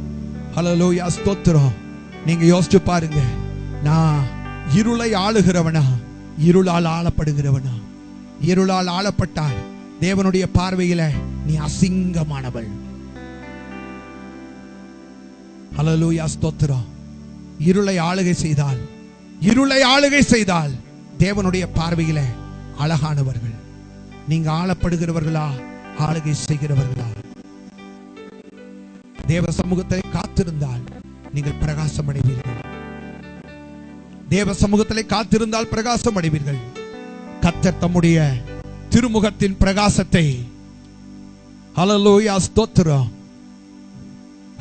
ஹல்லேலூயா. ஸ்தோத்திரம். நீங்க யோசிச்சு பாருங்க, நான் இருளை ஆளுகிறவனா, இருளால் ஆளப்படுகிறவனா? இருளால் ஆளப்பட்டால் தேவனுடைய பார்வையில நீ அசிங்கமானவள். ஹல்லேலூயா. ஸ்தோத்திரம். இருளை ஆளுகை செய்தால் தேவனுடைய பார்வையில அழகானவர்கள். நீங்க ஆளப்படுகிறவர்களா, ஆளுகை செய்கிறவர்களா? தேவ சமூகத்தை காத்திருந்தால் நீங்கள் பிரகாசம் அடைவீர்கள். தேவ சமூகத்திலே காத்திருந்தால் பிரகாசம் அடைவீர்கள். கர்த்தர் தம்முடைய திருமுகத்தின் பிரகாசத்தை, ஹல்லேலூயா ஸ்தோத்திரம்,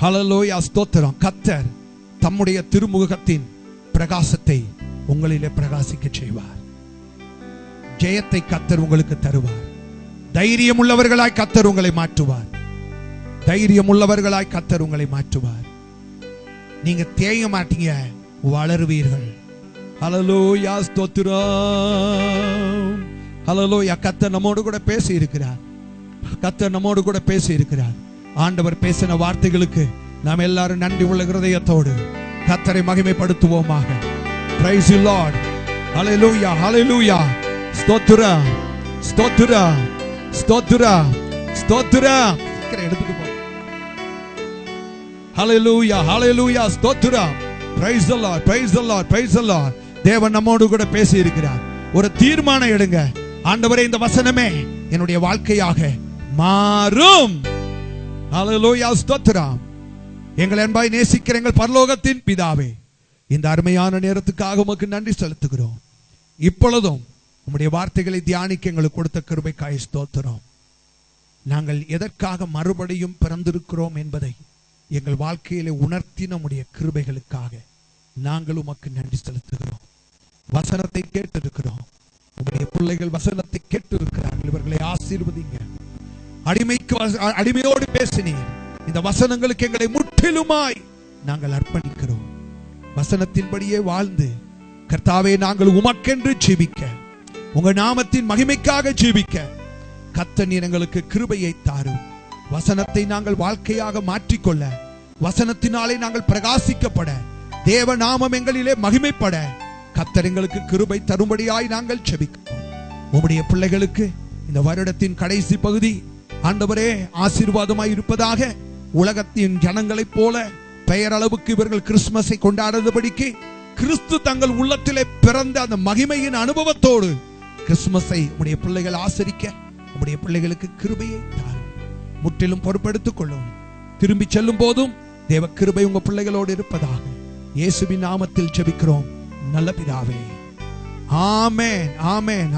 ஹல்லேலூயா ஸ்தோத்திரம், கர்த்தர் தம்முடைய திருமுகத்தின் பிரகாசத்தை உங்களிலே பிரகாசிக்க செய்வார். ஜெயத்தை கர்த்தர் உங்களுக்கு தருவார். தைரியம் உள்ளவர்களாய் கர்த்தர் உங்களை மாற்றுவார். நீங்க தேய மாட்டீங்க, வளருவீர்கள். ஹல்லேலூயா ஸ்தோத்திரம். ஹல்லேலூயா. கர்த்தர் நம்மோடு கூட பேசி இருக்கிறார். ஆண்டவர் பேசின வார்த்தைகளுக்கு நாம் எல்லாரும் நன்றி உள்ள இருதயத்தோடு கர்த்தரை மகிமைப்படுத்துவோமாக. Praise the Lord. Hallelujah. Hallelujah. ஸ்தோத்திரம், ஸ்தோத்திரம், ஸ்தோத்திரம், ஸ்தோத்திரம். எடுத்துட்டு போ. Hallelujah. Hallelujah. ஸ்தோத்திரம். Praise the Lord. Praise the Lord. Praise the Lord. தேவன் நம்மோடு கூட பேசி இருக்கிறார். ஒரு தீர்மானம் எடுங்க. ஆண்டவரே, இந்த வசனமே என்னுடைய வாழ்க்கையாக மாறும். Hallelujah. ஸ்தோத்திரம். எங்கள் அன்பாய் நேசிக்கிற எங்கள் பரலோகத்தின் பிதாவே, இந்த அருமையான நேரத்துக்காக உமக்கு நன்றி செலுத்துகிறோம். இப்பொழுதும் உம்முடைய வார்த்தைகளை தியானிக்க எங்களுக்கு கொடுத்த கிருபைக்காய் ஸ்தோத்திரம். நாங்கள் எதற்காக மறுபடியும் பிறந்திருக்கிறோம் என்பதை எங்கள் வாழ்க்கையிலே உணர்த்தி நம்முடைய கிருபைகளுக்காக நாங்கள் உமக்கு நன்றி செலுத்துகிறோம். வசனத்தை கேட்டிருக்கிறோம். உங்களுடைய பிள்ளைகள் வசனத்தை கேட்டு இருக்கிறார்கள். இவர்களை ஆசீர்வதிங்க. அடிமையோடு பேசினீர். இந்த வசனங்களுக்கு எங்களை முற்றிலுமாய் நாங்கள் அர்ப்பணிக்கிறோம். வசனத்தின்படியே வாழ்ந்து கர்த்தாவே, நாங்கள் உமக்கென்று ஜீவிக்க, உங்க நாமத்தின் மகிமைக்காக ஜீவிக்க கர்த்தர் எங்களுக்கு கிருபையை தாரும். வசனத்தை நாங்கள் வாழ்க்கையாக மாற்றிக்கொள்ள, வசனத்தினாலே நாங்கள் பிரகாசிக்கப்பட, தேவ நாமம் எங்களிலே மகிமைப்பட கர்த்தர் எங்களுக்கு கிருபை தரும்படியாய் நாங்கள் ஜெபிக்கிறோம். உம்முடைய பிள்ளைகளுக்கு இந்த வருடத்தின் கடைசி பகுதி ஆண்டவரே ஆசீர்வாதமாய் இருப்பதாக. உலகத்தின் ஜனங்களைப் போல பெயர் அளவுக்கு இவர்கள் கிறிஸ்துமஸை கொண்டாடுறபடிக்கு கிறிஸ்து தங்கள் உள்ளத்திலே பிறந்த அந்த மகிமையின் அனுபவத்தோடு கிறிஸ்துமஸை உடைய பிள்ளைகள் ஆசரிக்க உடைய பிள்ளைகளுக்கு கிருபையை தாரும். முற்றிலும் பொறுப்பெடுத்துக் கொள்ளும். திரும்பி செல்லும் போதும் தேவ கிருபை உங்க பிள்ளைகளோடு இருப்பதாக இயேசுவின் நாமத்தில் ஜெபிக்கிறோம் நல்ல பிதாவே. ஆமென், ஆமென்.